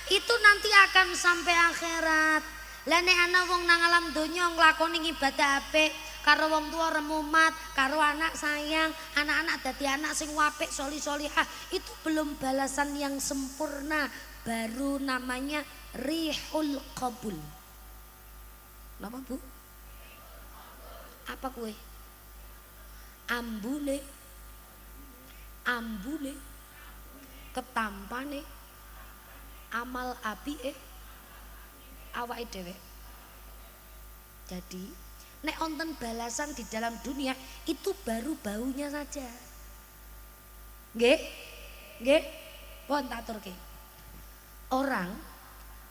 itu nanti akan sampai akhirat. Lah nek ana wong nang alam donya nglakoni ibadah apik karo wong tua remumat, karo anak sayang, anak-anak dadi anak sing apik solih-solihah, itu belum balasan yang sempurna, baru namanya rihul qabul. Napa Bu? Apa kue? Ambune ketampane amal apike awake dhewe. Jadi nek onten balasan di dalam dunia itu baru baunya saja. Nggih? Nggih? Pun tak aturke. Orang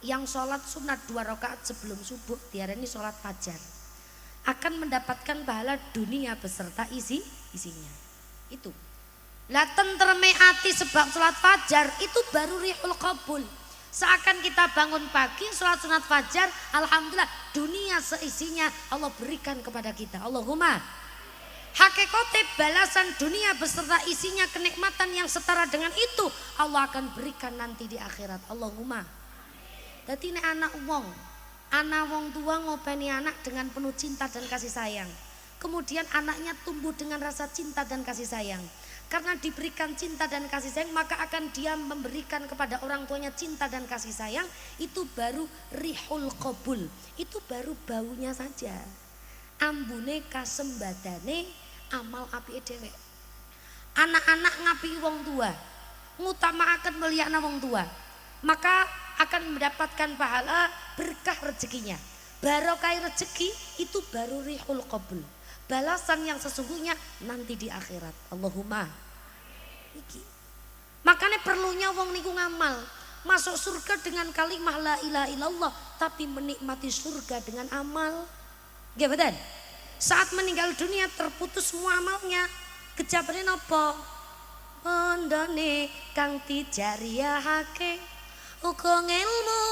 yang sholat sunat 2 rakaat sebelum subuh diarani sholat fajar akan mendapatkan pahala dunia beserta isinya. Itu Lah tentreme ati sebab salat fajar itu baru rihul qabul. Seakan kita bangun pagi salat sunat fajar, alhamdulillah dunia seisinya Allah berikan kepada kita. Allahumma. Hakikate balasan dunia beserta isinya kenikmatan yang setara dengan itu Allah akan berikan nanti di akhirat. Allahumma. Dadi nek anak wong tua ngopeni anak dengan penuh cinta dan kasih sayang. Kemudian anaknya tumbuh dengan rasa cinta dan kasih sayang. Karena diberikan cinta dan kasih sayang maka akan dia memberikan kepada orang tuanya cinta dan kasih sayang. Itu baru rihul qabul. Itu baru baunya saja. Ambune kasembadane amal apike dhewek. Anak-anak ngapi wong tua, ngutamakaken mulyana wong tua, maka akan mendapatkan pahala berkah rezekinya. Barokah rezeki itu baru rihul qabul. Balasan yang sesungguhnya nanti di akhirat. Allahumma. Iki. Makanya perlunya wong niku ngamal, masuk surga dengan kalimah la ilaha illallah, tapi menikmati surga dengan amal. Nggih mboten? Saat meninggal dunia terputus semua amalnya. Kejabane napa? Pondone kang dijariyahake, uga ngelmu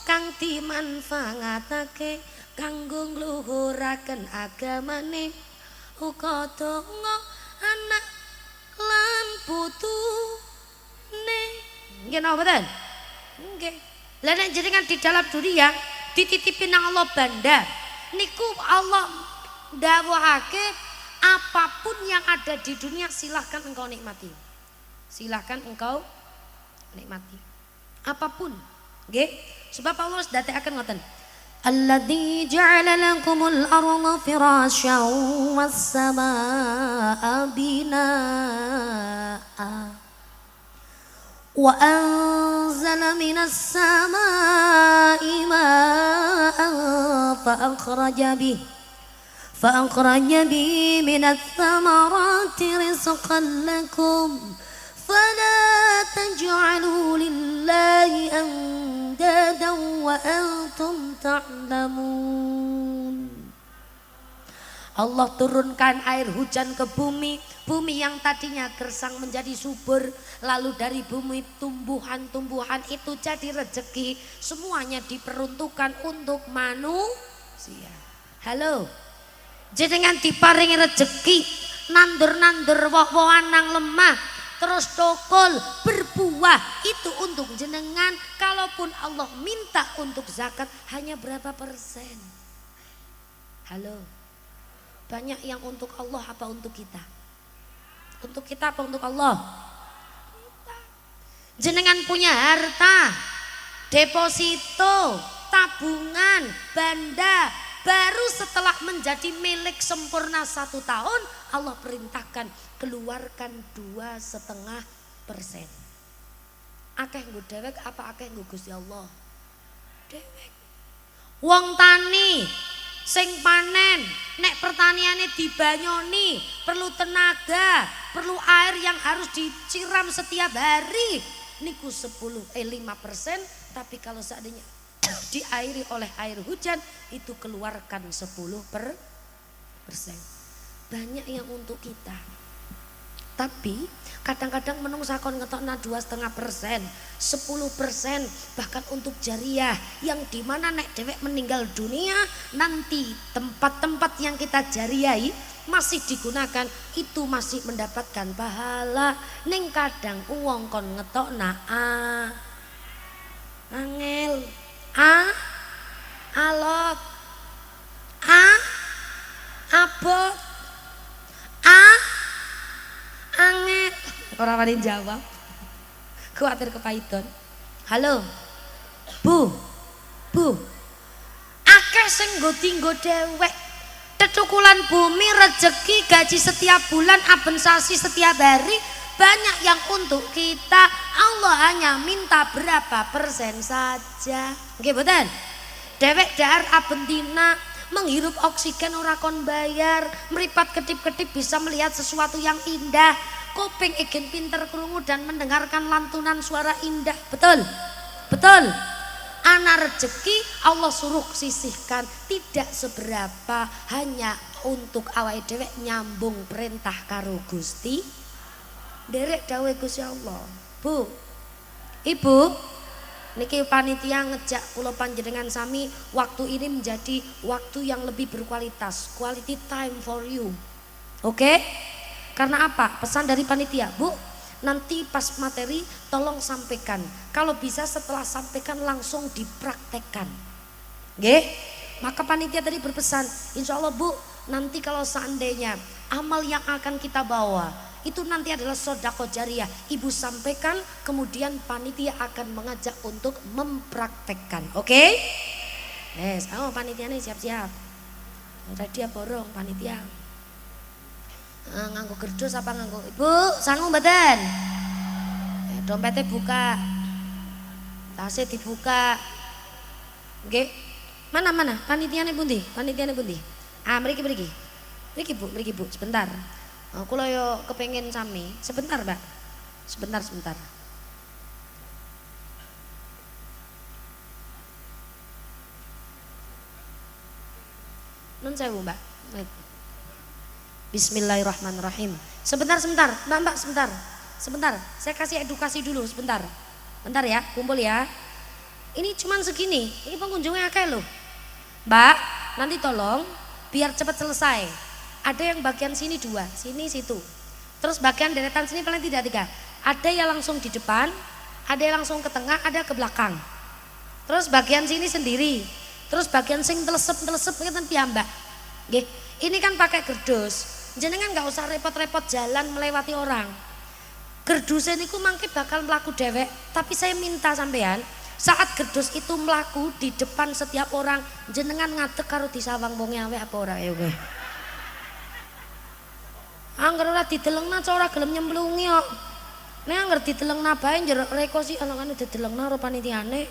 kang dimanfaatake kanggo ngluhuraken agamane, uga donga anak lan putune. Nggih napa mboten? Nggih. Lah nek jenengan di dalam dunia dititipin nang Allah banda, niku Allah dawuhake apapun yang ada di dunia silahkan engkau nikmati. Silahkan engkau nikmati. Apapun. Nggih. Sebab Allah sedhatekaken ngoten. Alladzi ja'ala lakumul arda firasyan was samaa'a binaa'a wa anzala minas samaa'i maa'an fa akhraja bihi minats thamarati rizqan lakum fala taj'alu lillahi andadan wa antum ta'lamun. Allah turunkan air hujan ke bumi, bumi yang tadinya gersang menjadi subur, lalu dari bumi tumbuhan-tumbuhan itu jadi rezeki, semuanya diperuntukkan untuk manusia. Halo, jenengan diparingi rezeki, nandur-nandur woh-wohan nang lemah, terus tokol berbuah, itu untuk jenengan. Kalaupun Allah minta untuk zakat hanya berapa persen? Halo, banyak yang untuk Allah apa untuk kita? Untuk kita apa untuk Allah? Jenengan punya harta, deposito, tabungan, banda, baru setelah menjadi milik sempurna 1 tahun Allah perintahkan keluarkan 2,5%. Akeh nggo dewek apa akeh nggo Gusti Allah? Dewek. Wong tani sing panen nek pertaniane dibanyoni perlu tenaga, perlu air yang harus disiram setiap hari niku 5%, tapi kalau seandainya diairi oleh air hujan itu keluarkan 10%. Banyak yang untuk kita, tapi kadang-kadang menungsa kon ngetokna 2,5%, 10%, bahkan untuk jariah yang dimana nek dewek meninggal dunia nanti tempat-tempat yang kita jariahi masih digunakan itu masih mendapatkan pahala. Ning kadang uang kon ngetokna angel, alot, abot, angel. Orang wani jawab, khawatir kepahitan. Halo, bu, akeh sing nggo tinggo dewek, tetukulan bumi, rezeki, gaji setiap bulan, abensasi setiap hari, banyak yang untuk kita. Allah hanya minta berapa persen saja. Nggih mboten? Dewek dahar abentina menghirup oksigen ora kon bayar, meripat kedip-kedip bisa melihat sesuatu yang indah, kuping igen pinter krungu dan mendengarkan lantunan suara indah. Betul? Betul. Ana rezeki Allah suruh sisihkan tidak seberapa, hanya untuk awake dhewek nyambung perintah karo Gusti. Derek dawuh Gusti Allah. Bu, Ibu, niki panitia ngejak kula panjenengan sami waktu ini menjadi waktu yang lebih berkualitas, quality time for you. Oke? Karena apa? Pesan dari panitia, Bu, nanti pas materi tolong sampaikan. Kalau bisa setelah sampaikan langsung dipraktekkan. Nggih? Maka panitia tadi berpesan, insya Allah Bu, nanti kalau seandainya amal yang akan kita bawa itu nanti adalah sodako jariah, Ibu sampaikan, kemudian panitia akan mengajak untuk mempraktekkan. Oke? Yes, panitia nih siap-siap. Tadi borong panitia. Nganggo kerdus apa nganggo? Ibu, sanggup mboten? Dompetnya buka. Tasnya dibuka. Nggih. Mana? Panitiane pundi? Mriki. Mriki Bu, sebentar. Kula yo kepengin sami. Sebentar, Mbak. Sebentar. Nun sewu, Mbak. Bismillahirrahmanirrahim. Sebentar. Mbak, sebentar. Saya kasih edukasi dulu sebentar. Bentar ya, kumpul ya. Ini cuman segini. Ini pengunjungnya akeh loh. Mbak, nanti tolong biar cepat selesai. Ada yang bagian sini 2, sini situ. Terus bagian deretan sini paling tidak 3. Ada yang langsung di depan, ada yang langsung ke tengah, ada ke belakang. Terus bagian sini sendiri. Terus bagian sing telesep ngeten piyambak. Nggih, ini kan pakai kerdus. Jenengan nggak usah repot-repot jalan melewati orang. Kerdusnya niku mangke bakal melaku dewek, tapi saya minta sampean saat kerdus itu melaku di depan setiap orang, jenengan ngadeg karo disawang wong awe apa ora ya kowe. Angger ora didelengna ora gelem nyemplungi kok. Nek angger didelengna bae njerok reko sih ana-ana didelengna karo panitiane.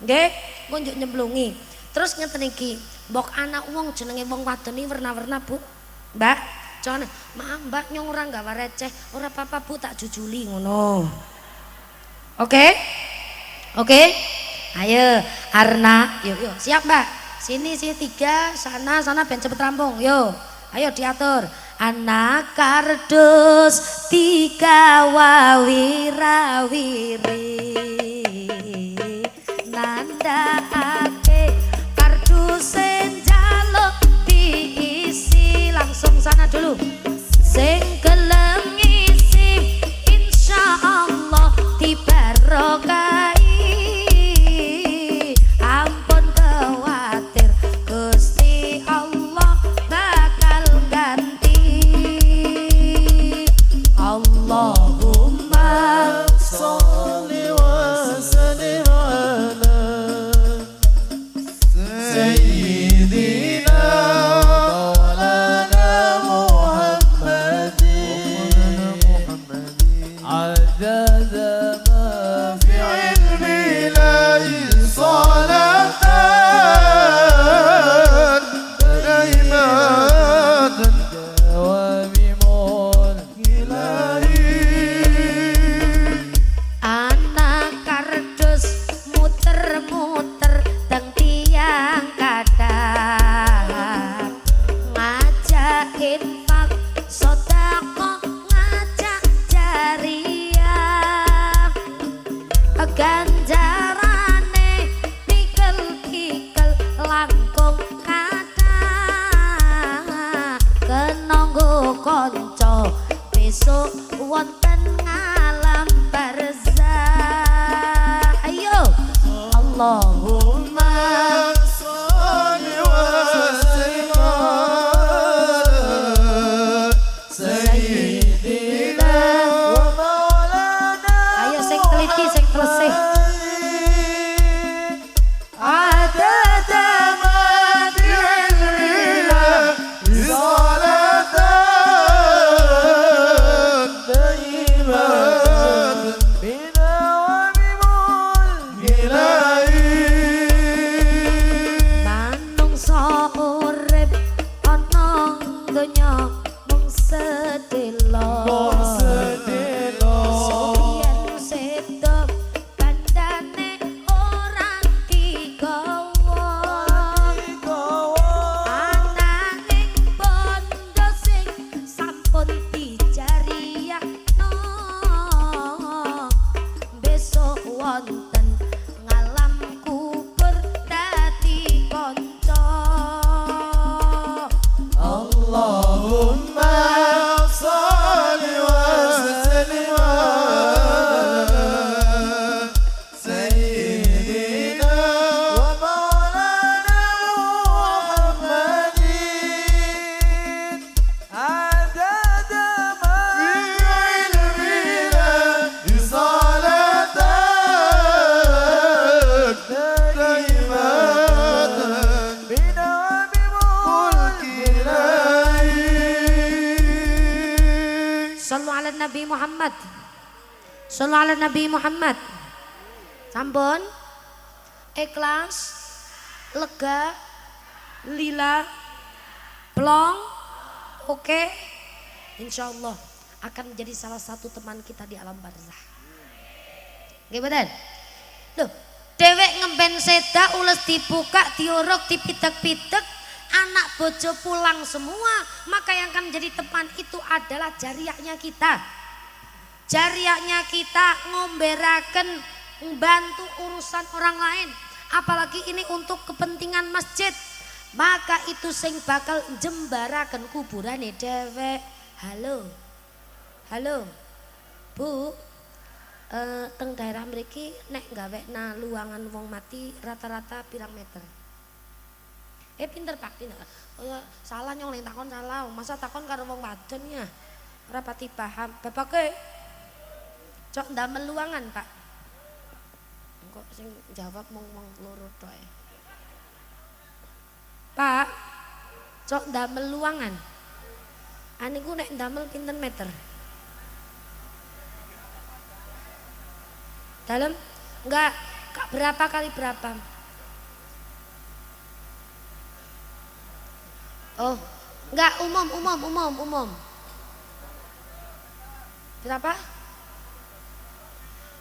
Nggih, engko njuk nyemplungi. Terus ngeten iki, mbok anak wong jenenge wong wadon iki werna-werna, Bu. Mbak, jangan maaf Mbak nyong ora gawa receh, ora apa-apa Bu tak jujuli ngono. Oke? Ayo, Arna, yuk, siap Mbak. Sini 3, sana ben cepet rampung. Yo, ayo diatur. Anak kardus 3 wawira-wiri nandakake kardus njaluk diisi. Langsung sana dulu. Sing gelem ngisi insyaallah dibarokai. Ampun kuwatir Gusti Allah bakal ganti. Allahumma sholli wa sallim ala sayyidina maulana Muhammadin adada ma fi ilmi ilahi salatan daimatan dawami mulki anak kardus muter-muter teng tiang kadang ngajak infak sedekah ngajak jariah ganjarane tikel-tikel langkung kathah kenanggo kanca besok wonten ngalam barzah. Ayo Allahumma sholli wa sallim ala sayyidina wa maulana. ayo sing teliti sing telesih. adada ma fi ilmi ilahi salatan daimatan bina wa bimulki ilahi wonten ngalam kubur dadi kanca. Allahumma sholli wa sallim ala sayyidina wa maulana Muhammadin adada ma fi ilmina risalatan daimatan binami mulkina. Sallu ala Nabi Muhammad. Sallu ala Nabi Muhammad. Sampun ikhlas, lega, lila, plong, oke. Insya Allah akan menjadi salah satu teman kita di alam barzah. Nggih mboten? Loh, dhewek ngemben seda ules dibuka, diorok, dipitek-pitek, anak bojo pulang semua, maka yang akan menjadi teman itu adalah jariahnya kita. Jariahnya kita ngomberaken, membantu urusan orang lain, apalagi ini untuk kepentingan masjid, maka itu sing bakal jembaraken kuburane dhewek. Halo, halo, Bu, teng daerah mriki nek gawekna luangan wong mati rata-rata pirang meter? Pinter Pak, pinter. Oh ya, salah nyong leng takon salah. Masa takon karo wong wadon ya? Ora pati paham. Bapake cok ndamel luangan, Pak. Kok sing jawab mong loro tok. Pak, cok ndamel luangan. Aniku nek ndamel pinten meter? Dalam? Enggak, berapa kali berapa? Oh, enggak umum. Berapa?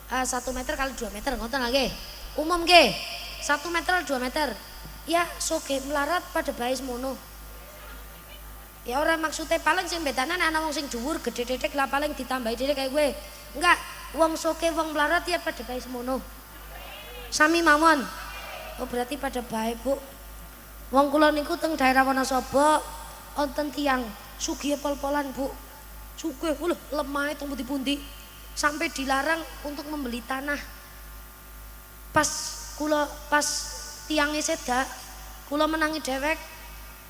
1 meter kali 2 meter, ngoten lagi. Umum nggih. 1 meter 2 meter. Ya, soge melarat pada bae semono. Ya ora maksudnya paling sing bedanan ana wong sing dhuwur gede dedek lah paling ditambahi dedek kayak gue. Enggak, wong soge wong melarat ya pada bae semono. Sami mawon. Oh berarti pada bae, Bu. Wong kula niku teng daerah Wonosobo wonten tiyang sugih pol-polan, Bu. Sugih lemahe teng pundi-pundi sampai dilarang untuk membeli tanah. Pas tiange seda, kula menangi dhewek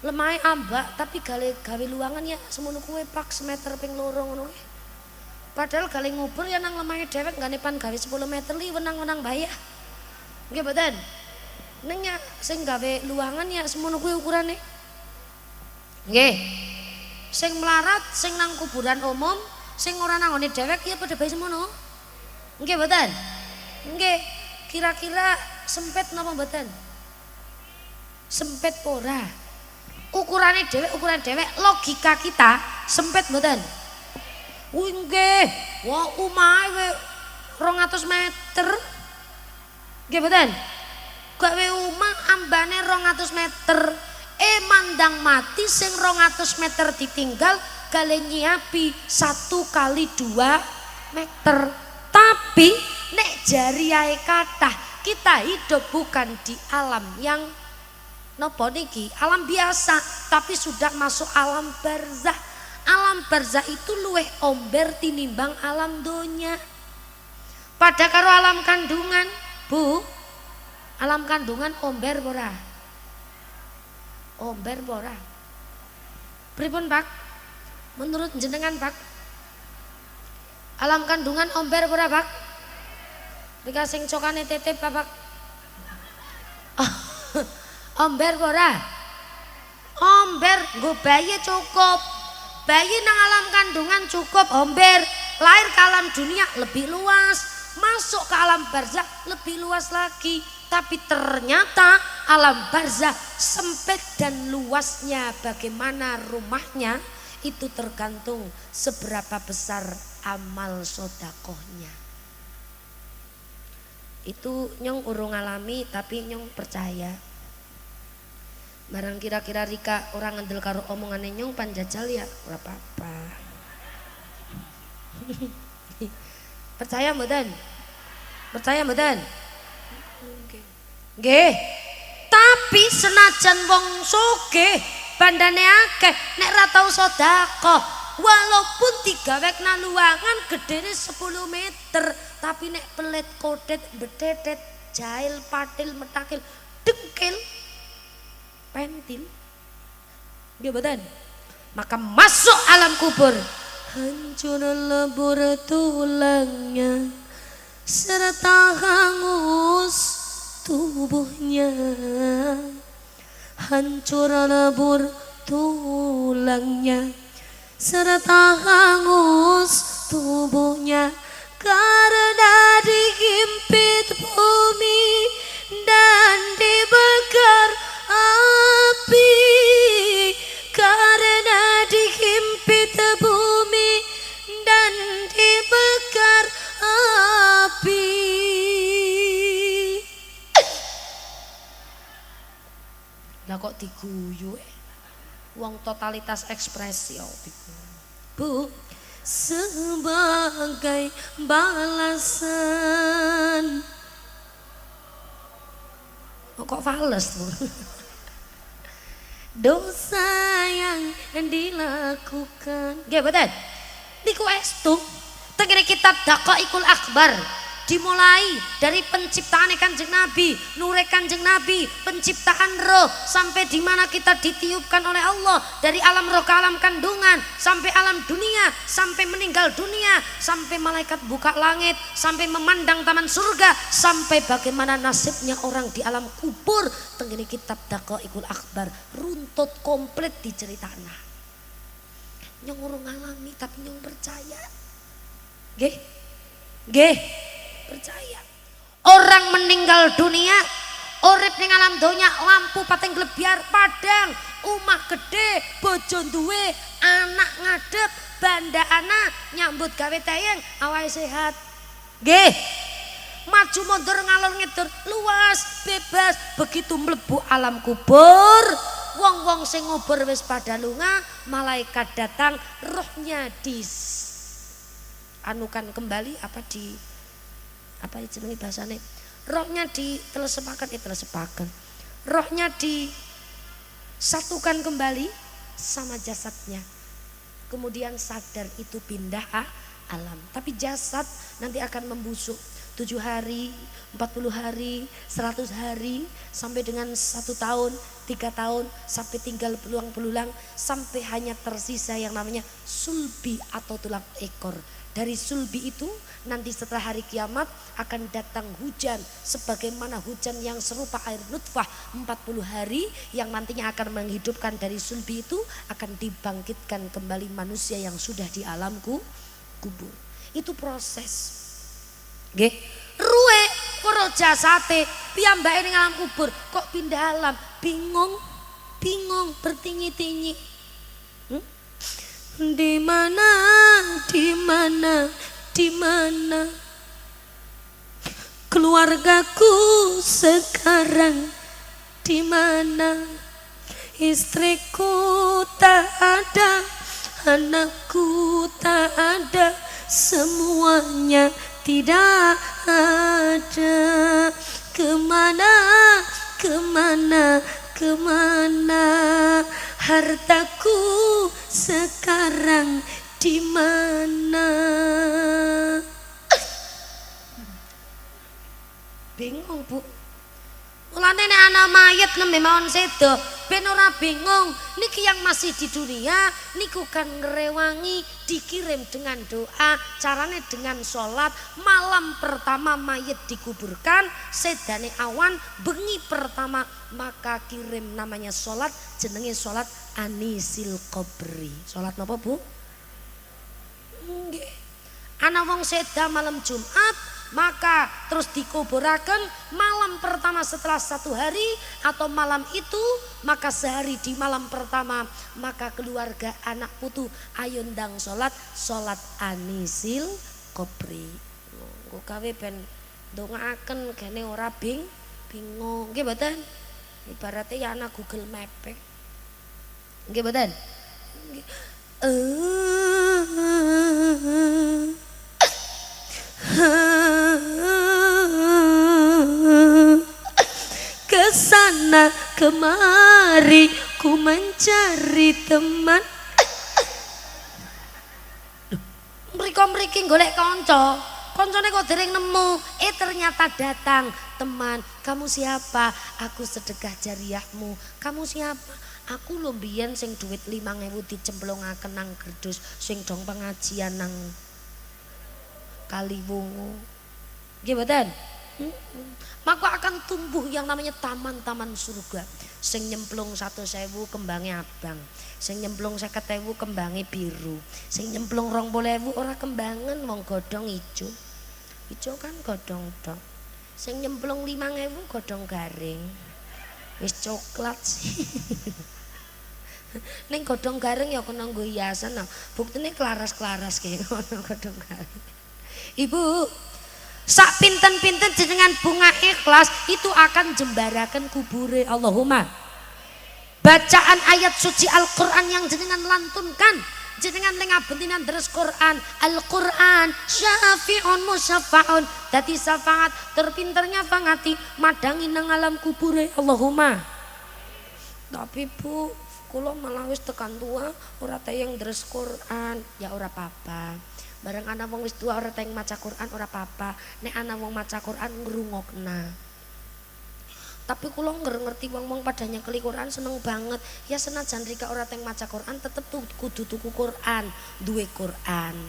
lemahe ambak tapi gawe luangan ya semono kuwe pak semeter ping 2 ngono kuwi. Padahal gale ngubur ya nang lemahe dhewek nggane pan gawe 10 meter li wenang-wenang bae ya. Nggih mboten? Neng ya sing gawe luangan ya semono kuwi ukurane. Nggih. Sing melarat, sing nang kuburan umum, sing ora nang ngone dhewek ya padha bae semono. Nggih mboten? Nggih. Kira-kira sempit napa mboten? Sempit ora. Ukuran dhewek logika kita sempit mboten? Nggih. Wah, omahe 200 meter. Nggih mboten? Gawe omah ambane 200 meter. Mandang mati sing 200 meter ditinggal gale nyiapi 1 kali 2 meter. Tapi nek jariahe kathah, kita hidup bukan di alam yang nopo niki, alam biasa, tapi sudah masuk alam barzah. Alam barzah itu luweh omber tinimbang alam donya. Pada karo alam kandungan, Bu. Alam kandungan omber ora? Omber ora? Pripun, Pak? Menurut jenengan, Pak? Alam kandungan omber ora, Pak? Rika sing cokane titip, Pak. Oh, omber ora? Omber nggo bayi cukup. Bayi nang alam kandungan cukup omber. Lahir ke alam dunia lebih luas, masuk ke alam barzah lebih luas lagi. Tapi ternyata alam barzah sempit dan luasnya bagaimana rumahnya itu tergantung seberapa besar amal sodakohnya. Itu nyong urung alami tapi nyong percaya. Barang kira-kira Rika orang ngendel karo omongannya nyong panjajal ya ora apa-apa. Percaya mboten? Percaya mboten? Nggih. Tapi senajan wong sugih bandane akeh nek ra tau sedekah walaupun digawekna luangan gedene 10 meter tapi nek pelit kodet betetet jail patil metakil dengkil pentil nggih mboten maka masuk alam kubur hancur lebur tulangnya serta hangus tubuhnya hancur lebur tulangnya serta hangus tubuhnya karena dihimpit bumi dan dibakar api karena dihimpit bumi dan dibakar api. Lah kok diguyu wong totalitas ekspresi Bu sebagai balasan kok fales Bu dosa yang dilakukan nggih mboten niku estu tengene kitab Daqaiqul Akbar dimulai dari penciptaan Kanjeng Nabi, nure Kanjeng Nabi, penciptaan roh sampai di mana kita ditiupkan oleh Allah dari alam roh ke alam kandungan sampai alam dunia, sampai meninggal dunia, sampai malaikat buka langit, sampai memandang taman surga, sampai bagaimana nasibnya orang di alam kubur. Tengene kitab Daqaiqul Akbar runtut komplit diceritana. Nyong urung ngalami tapi nyong percaya. Nggih. Nggih. Percaya orang meninggal dunia urip ning alam donya lampu pating glebyar padang omah gede bojo duwe anak ngadep banda anak nyambut gawe tayang awake sehat nggih maju mundur ngalor ngidur luas bebas begitu mlebu alam kubur wong-wong sing ngubur wis pada lunga malaikat datang rohnya anukan kembali apa jenenge bahasane rohnya ditelesepaken rohnya disatukan kembali sama jasadnya kemudian sadar itu pindah alam tapi jasad nanti akan membusuk 7 hari 40 hari 100 hari sampai dengan 1 tahun 3 tahun sampai tinggal belulang-belulang sampai hanya tersisa yang namanya sulbi atau tulang ekor. Dari sulbi itu nanti setelah hari kiamat akan datang hujan sebagaimana hujan yang serupa air nutfah 40 hari yang nantinya akan menghidupkan dari sulbi itu akan dibangkitkan kembali manusia yang sudah di alam kubur. Itu proses. Nggih. Ruwe karo jasate piyambake ning alam kubur kok pindah alam bingung bertinyi-tinyi. Di mana keluargaku sekarang di mana istriku tak ada anakku tak ada semuanya tidak ada kemana hartaku sekarang di mana? Bingung Bu. Mulane nek ana mayit nembe mawon sedo, ben ora bingung. Niki yang masih di dunia niku kan ngrewangi dikirim dengan doa, carane dengan sholat. Malam pertama mayit dikuburkan, sedane awan, bengi pertama maka kirim namanya sholat, jenenge sholat anisil qabri. Sholat napa Bu? Nggih. Ana wong seda malam Jumat maka terus dikuburaken malam pertama setelah 1 hari atau malam itu maka sehari di malam pertama maka keluarga anak putu ayo ndang sholat anisil qabri. Nggo gawe ben ndongaaken gene ora bingung nggih mboten? Ibaratnya ya anak Google Map nggih mboten? sana kemari ku mencari teman. Mriko-mriki golek kanca. Koncone kok dereng nemu. Ternyata datang. Teman, kamu siapa? Aku sedekah jariahmu. Kamu siapa? Aku lho mbiyen sing duit 5.000 dicemplungaken nang kerdus sing dong pengajian nang Kaliwungu. Nggih mboten? Maka akan tumbuh yang namanya taman-taman surga. Sing nyemplung 100.000 kembangnya abang, sing nyemplung 50.000 kembangnya biru, sing nyemplung 20.000 ora kembangan wong godhong ijo. Ijo kan godhong tok. Sing nyemplung 5.000 godhong garing. Wis coklat sih. Ning godhong garing ya kena nggo hiasan. Nah, buktine klaras-klaras ki ngono godhong garing. Ibu, sak pinten-pinten jenengan bunga ikhlas itu akan jembarakan kubure. Allahumma. Bacaan ayat suci Al-Qur'an yang jenengan lantunkan, jenengan lengabentinan deres Quran. Al-Qur'an syafi'un musyaffa'un. Dadi syafaat terpinternya pangati madangi nang alam kubure. Allahumma. Tapi Bu, kula malah wis tekan tua ora tayang deres Quran. Ya ora apa-apa. Bareng anak wong wis tua ora tayang maca Quran ora apa-apa. Nek anak wong maca Quran ngrungokna. Tapi kula ngerti wong-wong pada nyekeli Quran seneng banget. Ya senajan rika ora tayang maca Quran tetep kudu tuku Quran, duwe Quran.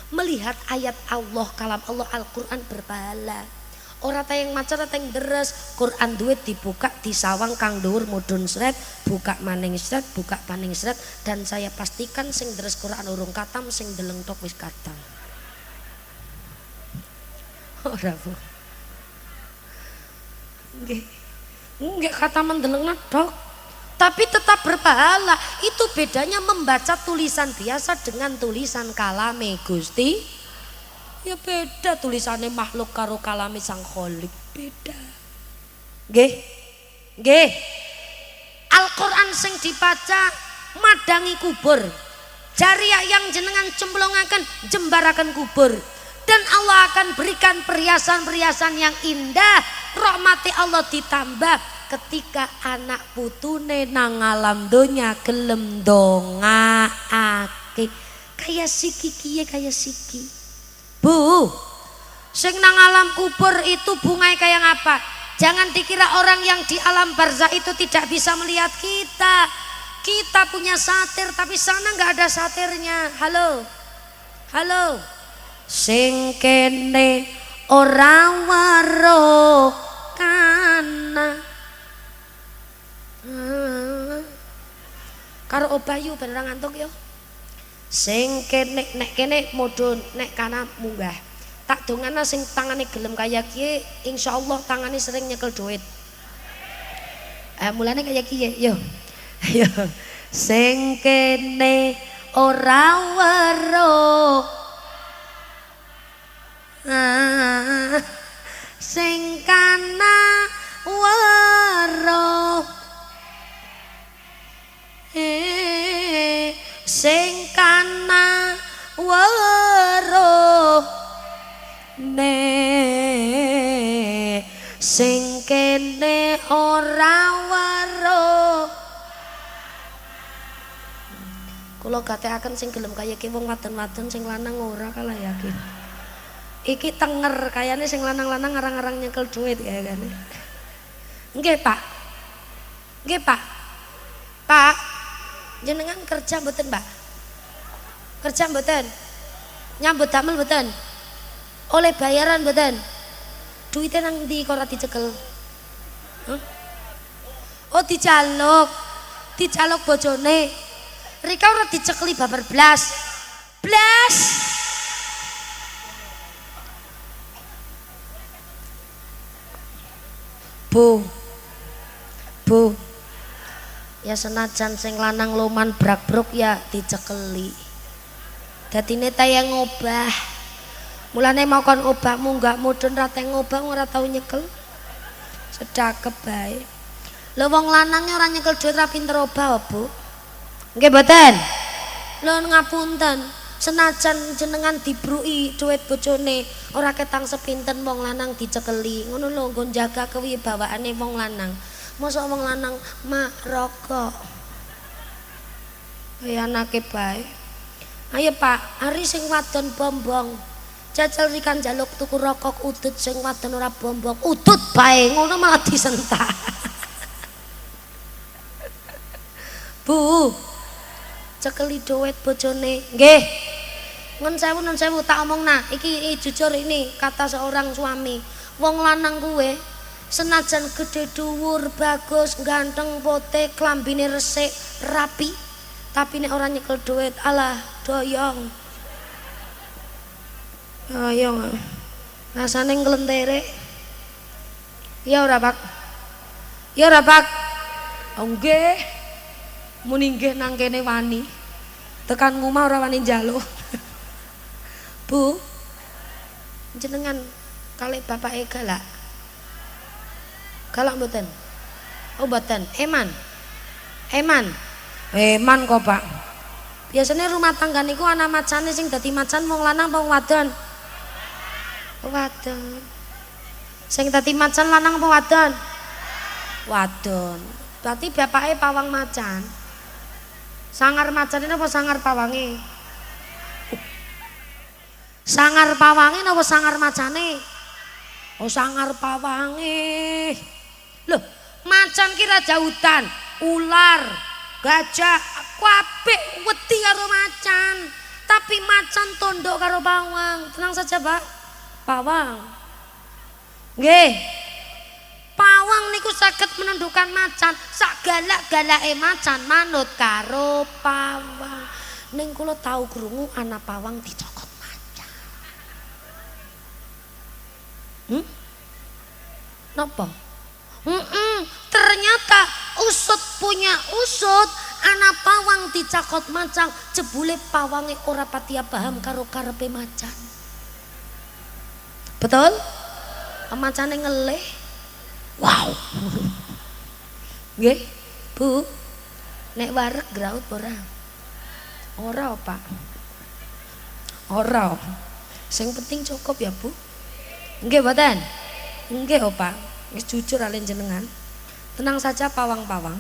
Melihat ayat Allah, kalam Allah Al-Qur'an berpahala. Ora tayang maca ora tayang deres, Quran duwe dibuka disawang kang dhuwur mudhun sret, buka maning sret, buka maning sret, dan saya pastikan sing deres Quran urung katam, sing deleng tok wis katam. Ora Bu. Nggih kata mendeleng tok. Tapi tetap berpahala. Itu bedanya membaca tulisan biasa dengan tulisan kalame Gusti. Ya beda tulisannya makhluk karo kalami sang kholik, beda. Nggih. Nggih. Al-Qur'an sing dibaca madangi kubur. Jariah yang jenengan cemplungaken jembaraken kubur. Dan Allah akan berikan perhiasan-perhiasan yang indah. Rahmati Allah ditambah ketika anak putune nang alam donya gelem dongaake. Kaya siki kiye kaya siki. Bu, sing nang alam kubur itu bungai kayak apa? Jangan dikira orang yang di alam barzah itu tidak bisa melihat kita. Kita punya satir, tapi sana nggak ada satirnya. Halo, halo. Sing kene ora weruh kana. Karo Obayu beneran ngantuk yo. Sing kene nek kene mudhun nek kana munggah. Tak dongana sing tangane gelem kaya kiye insyaallah tangane sering nyekel duit. Mulane kaya kiye yo. Yo. Sing kene ora weruh. Sing kana weruh. Sing kana weruh ne sing kene ora weruh. Kula gatekaken sing gelem kaya ki wong wadon-wadon sing lanang ora kalah yakin. Iki tenger kayane sing lanang-lanang ngarang-ngarang nyekel duit kayane. Nggih, Pak. Nggih, Pak. Pak, jenengan kerja mboten, Pak? Kerja mboten? Nyambut damel mboten? Oleh bayaran mboten? Duitnya nang ndi kok ora dicekel? Huh? Oh, dijaluk. Dijaluk bojone. Rika ora dicekeli babar blas. Blas. Bu. Bu. Ya senajan sing lanang loman brak-bruk ya dicekeli. Dadine tayang ngobah. Mulane mau kon obah munggah mudhun ra teng ngobah ora tau nyekel. Sedakep bae. Lho wong lanangnya ora nyekel duit ra pinter obah, Bu. Nggih mboten? Lho ngapunten. Senajan jenengan dibruki duit bojone ora ketang sepinten wong lanang dicekeli. Ngono lho nggo jaga kewibawaane wong lanang. Mosok wong lanang mak rokok. Kaya anake bae. Ayo Pak, hari sing wadon bombong. Jajal rikan jaluk tuku rokok udut sing wadon ora bombong. Udut bae ngono malah disentak. Bu. Cekeli duit bojone. Nggih. Nun sewu tak omongna. Iki jujur ini kata seorang suami. Wong lanang kuwe senajan gede dhuwur, bagus, ganteng, putih, klambine resik, rapi, tapi nek ora nyekel duit, alah doyong. Doyong. Rasane nglentere. Ya ora, Pak. Ya ora, Pak. Oh nggih. Muni nggih nang kene wani. Tekan ngomah ora wani njaluk. Bu. Jenengan kalih bapake galak. Galak mboten? Oh mboten. Eman. Eman kok, Pak. Biasanya rumah tangga niku ana macane sing dadi macan wong lanang apa wong wadon? Wadon. Sing dadi macan lanang apa wadon? Wadon. Berarti bapake pawang macan. Sangar macan ini apa sangar pawange? Sangar pawange apa sangar macane? Oh sangar pawange. Loh, macan ki raja hutan, ular, gajah, kabeh wedi karo macan. Tapi macan tunduk karo pawang. Tenang saja, Pak. Pawang. Nggih. Pawang niku saged menundukkan macan. Sak galak-galake macan manut karo pawang. Ning kula tau krungu ana pawang dicokot macan. Napa? Ternyata usut punya usut, anak pawang dicakot macan, jebule pawange ora patia paham karo karepe macan. Betul? Macane ngelih. Wow. Nggih, Bu. Nek wareg graut ora? Ora, Pak. Ora. Sing penting cukup ya, Bu. Nggih, mboten? Nggih, Pak. Wis jujur alen jenengan. Tenang saja pawang-pawang.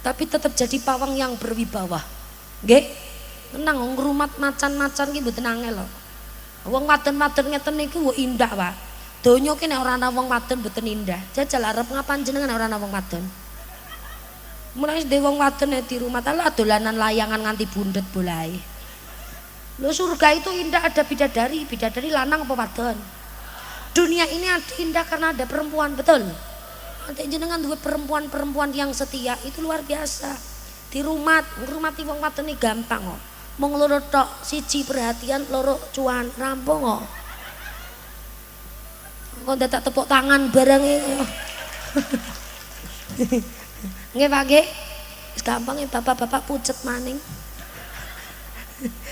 Tapi tetap jadi pawang yang berwibawa. Nggih. Tenang ngrumat macan-macan ki mboten angel lho. Wong wadon-wadon ngeten niku kok indah, Pak. Donya ki nek ora ana wong wadon mboten indah. Jajal arep ngapan jenengan ora ana wong wadon. Mulai sedhe wong wadon di rumah tala dolanan layangan nganti bundet bolahe. Lho surga itu indah, ada bidadari, bidadari lanang apa wadon? Dunia ini indah karena ada perempuan, betul? Nanti jenengan duwe perempuan-perempuan yang setia, itu luar biasa. Di rumah, ngurmati wong wadon ini gampang kok. Mong loro tok, siji perhatian, loro cuan, rampung kok. Kok dadak tepuk tangan bareng itu. Nggih Pak nggih. Wis gampang ya bapak-bapak pucet maning.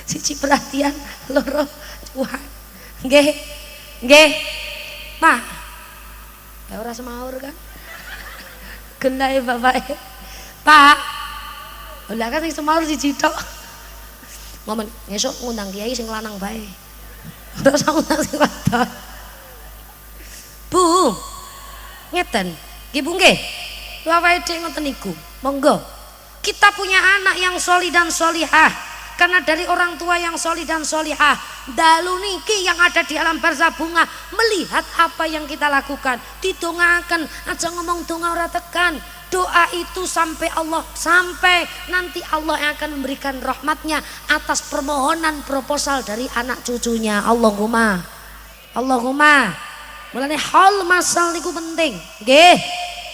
Siji perhatian, loro cuan. Nggih. Nggih. Pak, ya ora semaur kan? Gendahe bapake. Pak, lha kan sing semaur siji tok. Momen esuk ngundang kiai sing lanang bae. Ora usah ngundang sing wadon. Bu, ngeten. Nggih Bu nggih. Lha awake dhewe ngoten niku. Monggo. Kita punya anak yang sholih dan sholihah. Karena dari orang tua yang sholih dan sholihah, dalu niki yang ada di alam barzah bunga melihat apa yang kita lakukan, didongakan, aja ngomong donga ora tekan. Doa itu sampai nanti Allah yang akan memberikan rahmatnya atas permohonan proposal dari anak cucunya. Allahumma. Mulane hal masal niku penting. Nggih.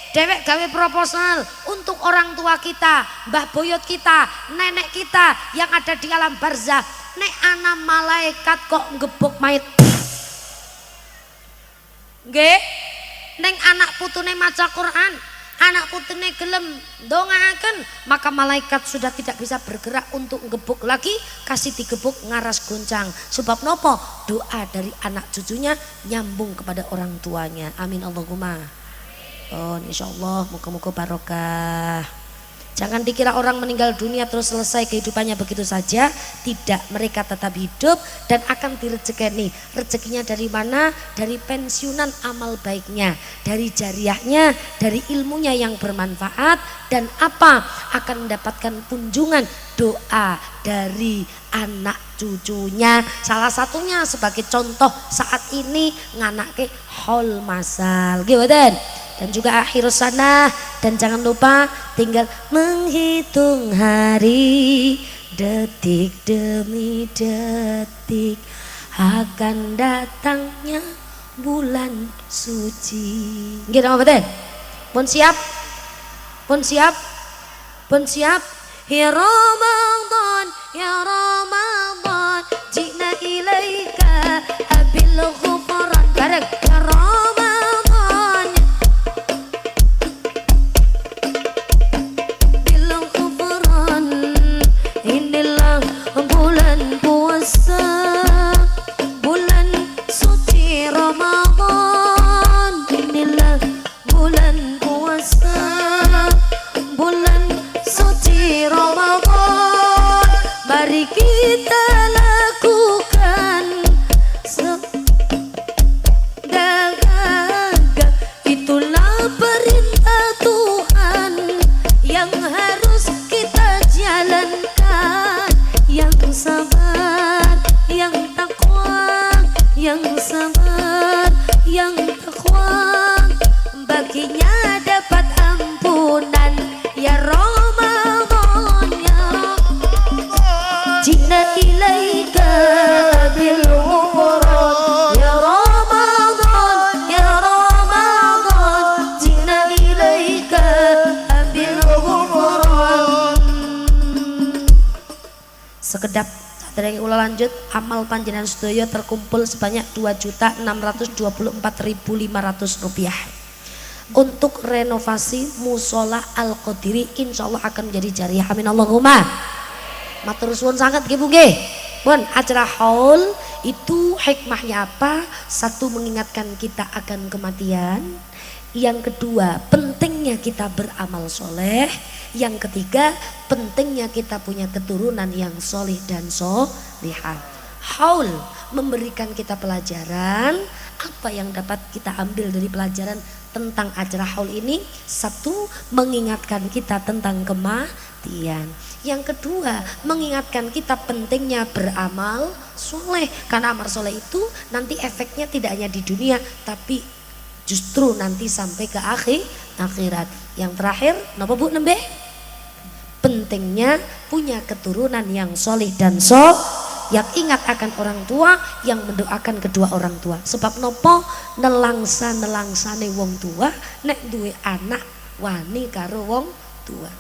Dewek gawe proposal untuk orang tua kita, mbah boyot kita, nenek kita yang ada di alam barzah. Nek ana malaikat kok ngebuk mayit. Nggih. Neng anak putune maca Quran, anak putune gelem ndongaaken, maka malaikat sudah tidak bisa bergerak untuk ngebuk lagi, kasih digebuk ngaras goncang. Sebab nopo? Doa dari anak cucunya nyambung kepada orang tuanya. Amin Allahumma. Oh, insyaallah muga-muga barokah. Jangan dikira orang meninggal dunia terus selesai kehidupannya begitu saja. Tidak, mereka tetap hidup dan akan direzekeni. Rezekinya dari mana? Dari pensiunan amal baiknya, dari jariahnya, dari ilmunya yang bermanfaat, dan apa? Akan mendapatkan kunjungan doa dari anak cucunya. Salah satunya sebagai contoh saat ini nganake haul masal. Gimana? Dan juga akhir sana, dan jangan lupa tinggal menghitung hari, detik demi detik akan datangnya bulan suci. Gitu apa betul? Pun siap? Pun siap? Pun siap? Ya Ramadan, ya Ramadan, jina ilaika abil ghufran. Bareng ya Ramadan, inilah bulan puasa, bulan suci Ramadan. Inilah bulan puasa, bulan suci Ramadan. Mari kita lakukan sedagang, itulah perintah Tuhan yang harus kita jalankan. Yang sabar, yang takwa, yang sabar, yang takwa, baginya dapat ampunan. Ya Ramadan, ya Ramadan, jina ilaika bil ghufran. Ya Ramadan, ya Ramadan, jina ilaika bil ghufran. Sekedap dari ulah lanjut, amal panjenengan sedaya terkumpul sebanyak 2.624.500 rupiah untuk renovasi musola Al-Qadiri. Insya Allah akan menjadi jariah, amin Allahumma. Matur suwun sangat nggih Bu nggih. Pun acara haul itu hikmahnya apa? Satu, mengingatkan kita akan kematian. Yang kedua, pentingnya kita beramal soleh. Yang ketiga, pentingnya kita punya keturunan yang soleh dan solihah. Haul memberikan kita pelajaran. Apa yang dapat kita ambil dari pelajaran tentang acara haul ini? Satu, mengingatkan kita tentang kematian. Yang kedua, mengingatkan kita pentingnya beramal soleh. Karena amal soleh itu nanti efeknya tidak hanya di dunia, tapi justru nanti sampai ke akhirat. Yang terakhir, napa Bu nembe? Pentingnya punya keturunan yang soleh dan yang ingat akan orang tua, yang mendoakan kedua orang tua. Sebab nopo nelangsane wong tua nek duwe anak wani karo wong tua.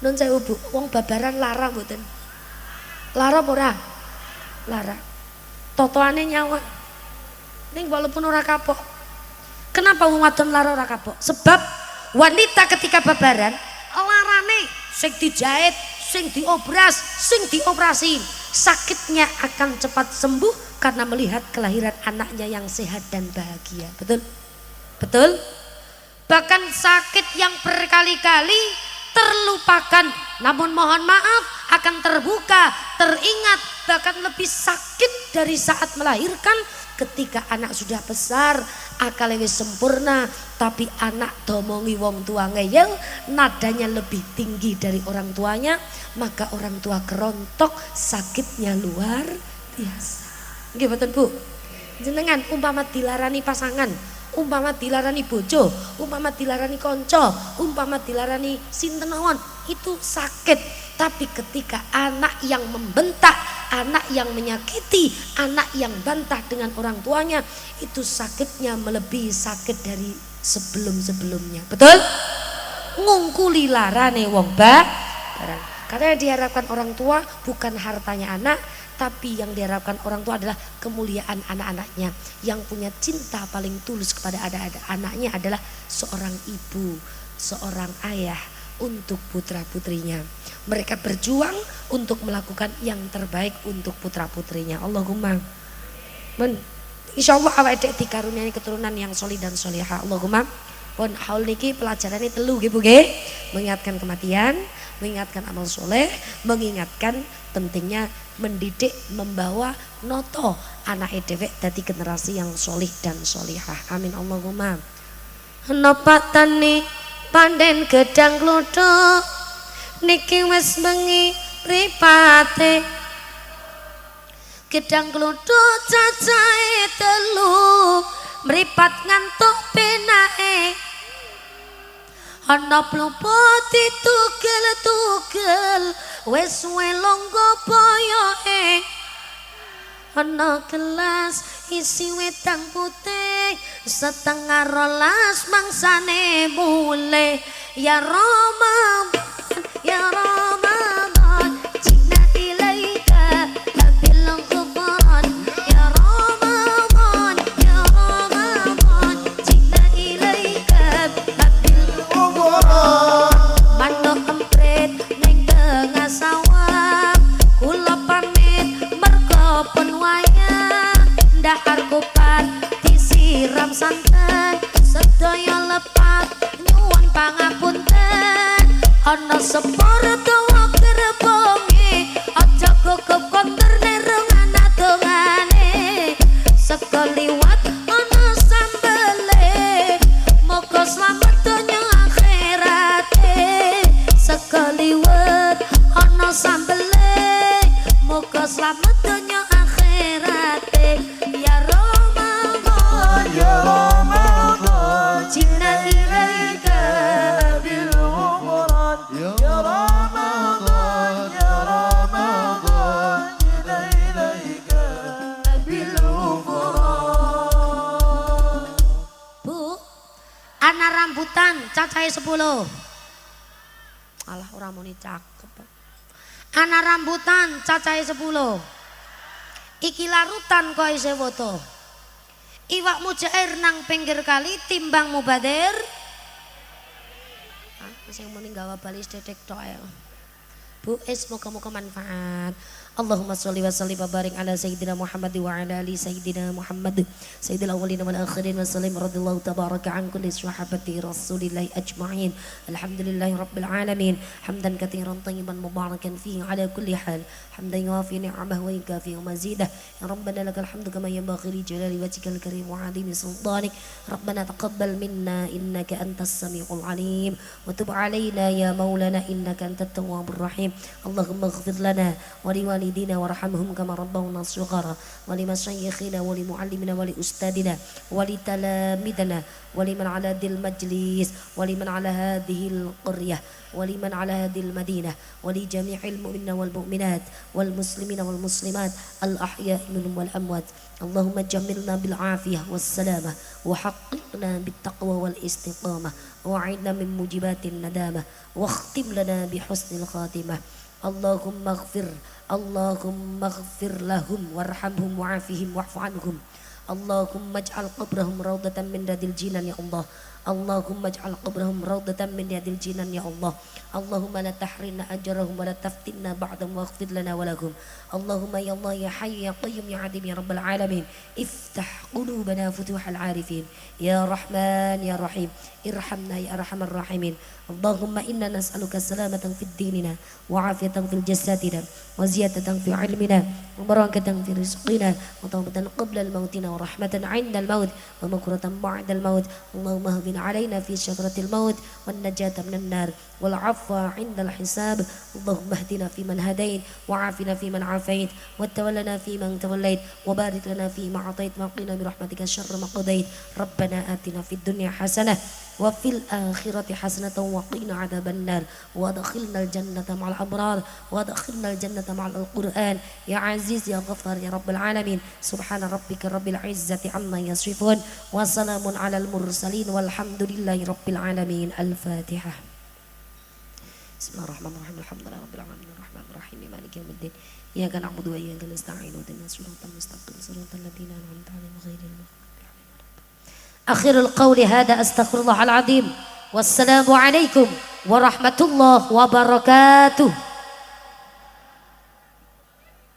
Nun sewu Bu, wong babaran lara mboten? Lara apa ora? Lara. Totoane nyawa. Ning walaupun ora kapok. Kenapa wong wadon lara ora kapok? Sebab wanita ketika babaran larane sing dijahit, sing diobras, sing dioperasi, sakitnya akan cepat sembuh karena melihat kelahiran anaknya yang sehat dan bahagia. Betul? Betul? Bahkan sakit yang berkali-kali terlupakan, namun mohon maaf akan terbuka, teringat, bahkan lebih sakit dari saat melahirkan. Ketika anak sudah besar, akalnya wis sempurna, tapi anak domongi wong tua ngeyel, nadanya lebih tinggi dari orang tuanya, maka orang tua kerontok, sakitnya luar biasa. Nggih mboten Bu? Jenengan umpama dilarani pasangan, umpama dilarani bojo, umpama dilarani konco, umpama dilarani sinten mawon, itu sakit. Tapi ketika anak yang membentak, anak yang menyakiti, anak yang bantah dengan orang tuanya, itu sakitnya melebihi sakit dari sebelum-sebelumnya. Betul? Ngungkuli larane wong barang. Karena yang diharapkan orang tua bukan hartanya anak, tapi yang diharapkan orang tua adalah kemuliaan anak-anaknya. Yang punya cinta paling tulus kepada anaknya adalah seorang ibu, seorang ayah untuk putra-putrinya. Mereka berjuang untuk melakukan yang terbaik untuk putra-putrinya. Allahumma. Insyaallah awake dhewe dikaruniai keturunan yang solih dan solihah. Allahumma. Pun haul niki pelajarannya telu nggih Bu nggih. Mengingatkan kematian, mengingatkan amal soleh, mengingatkan pentingnya mendidik, membawa noto anak edewek dari generasi yang solih dan solihah. Amin Allahumma. Nopatani panden gedang glodok niki wis bengi ripate gedang glodok cacahe telu mripat ngantuk penake ana plopo ditugel-tugel wis suwe longgo boyoke ana gelas isi wedang putih setengah rolas mangsane mulai ya Ramadan ya Ramadan jina ilaika bil ghufran ya Ramadan ya Ramadan jina ilaika bil ghufran manuk emprit ning tengah sawah kula pamit mergo pun wayah dahar kupat disiram santen sedaya lepat nyuwun pangapunten ana sepur dawa gerbonge aja gugup konter nerung ana dongane sekaliwat ana sambele moga slamet donya akhirate sekaliwat ana sambele moga slamet donya akhirate ya Ramadan Ya Ramadan jina ilaika bil ghufran Ya Ramadan Ya Ramadan jina ilaika bil ghufran. Bu, anak rambutan cacahe 10. Alah ora muni cakep. Anak rambutan cacahe 10. Iki larutan kok isih foto. Iwak mujair nang pinggir kali timbang mubadir. Ah, sing muni gawa balis dedek tok ae. Bu, semoga-moga manfaat. Allahumma sholli wa sallim wa barik ala sayyidina Muhammad wa ala ali sayyidina Muhammad sayyidil awwalin wal akhirin wa sallim radhiyallahu tabaraka an kulli sahabati rasulillahi ajma'in. Alhamdulillahi rabbil alamin hamdan katsiran tayyiban mubarakan fihi ala kulli hal hamdan yuwafi ni'amahu wa yukafi mazidah ya rabbana lakal hamdu kama yanbaghi li jalali wajhikal karim wa 'azimi sultanik rabbana taqabbal minna innaka antas samiul alim wa tub 'alaina ya maulana innaka antat tawwabur rahim. Allahumma ighfir lana wa liwalidina warhamhum kama rabbawna shighara wa limashayikhina wa limuallimina wa liustadina wa litalamidana wa liman ala dil majlis wa liman ala hadhihi al-qaryah wa liman ala hadhihi al-madinah wa li jami'il mu'minina wal mu'minat wal muslimina wal muslimat al-ahya'i minhum wal amwat. Allahumma jammilna bil afiyah was salamah wa haqqiqna bit taqwa wal istiqamah wa 'idna min mujibatin nadamah wa khtim lana bi husnil khatimah. Allahumma ighfir lahum warhamhum wa'afihim wa'fu anhum. Allahumma ij'al qabrahum rawdatan min radil jinan ya Allah. Allahumma ij'al qabrahum rawdatan min radil jinan ya Allah. Allahumma la tahrinna ajrahum wa la taftinna ba'dahum waghfir lana wa lahum. Allahumma ya Allah ya hayy ya qayyum ya adim ya rabbal alamin iftah qulubana futuhal arifin ya rahman ya rahim irhamna ya arhamar rahimin. Allahumma inna nas'aluka salamatan fid dinina wa afiyatan fil jasadina wa ziyadatan fi ilmina wa barakatan fi rizqina wa tawbatan qabla al-mautina wa rahmatan 'inda al-maut wa maghfiratan ba'da al-maut. Allahumma hawwin 'alaina fi syakaratil maut wan najata minan nar wal 'afwa 'inda al-hisab. Allahumma ihdina fi man hadait wa 'afina fi man 'afait wa tawallana fi man tawallait wa barik lana fi ma 'atait wa qina bi rahmatika syarra ma qadait. Rabbana atina fid dunya hasanah wa fil akhirati hasanatan wa qina 'adzabannar wa adkhilnal jannata ma'al abrar wa adkhilnal jannata ma'al qur'an ya aziz ya ghaffar ya rabbal alamin. Subhana rabbika rabbil izzati amma yasifun wa salamun 'alal mursalin walhamdulillahi rabbil alamin. Al-Fatihah. Bismillahirrahmanirrahim. Alhamdulillahi rabbil alamin arrahmanir rahim maliki yaumiddin iyyaka na'budu wa iyyaka nasta'in ihdinas siratal mustaqim siratal ladzina an'amta 'alaihim ghairil maghdubi 'alaihim. Akhirul qawli hada astaghfirullahal azim. Wassalamu alaikum warahmatullahi wabarakatuh.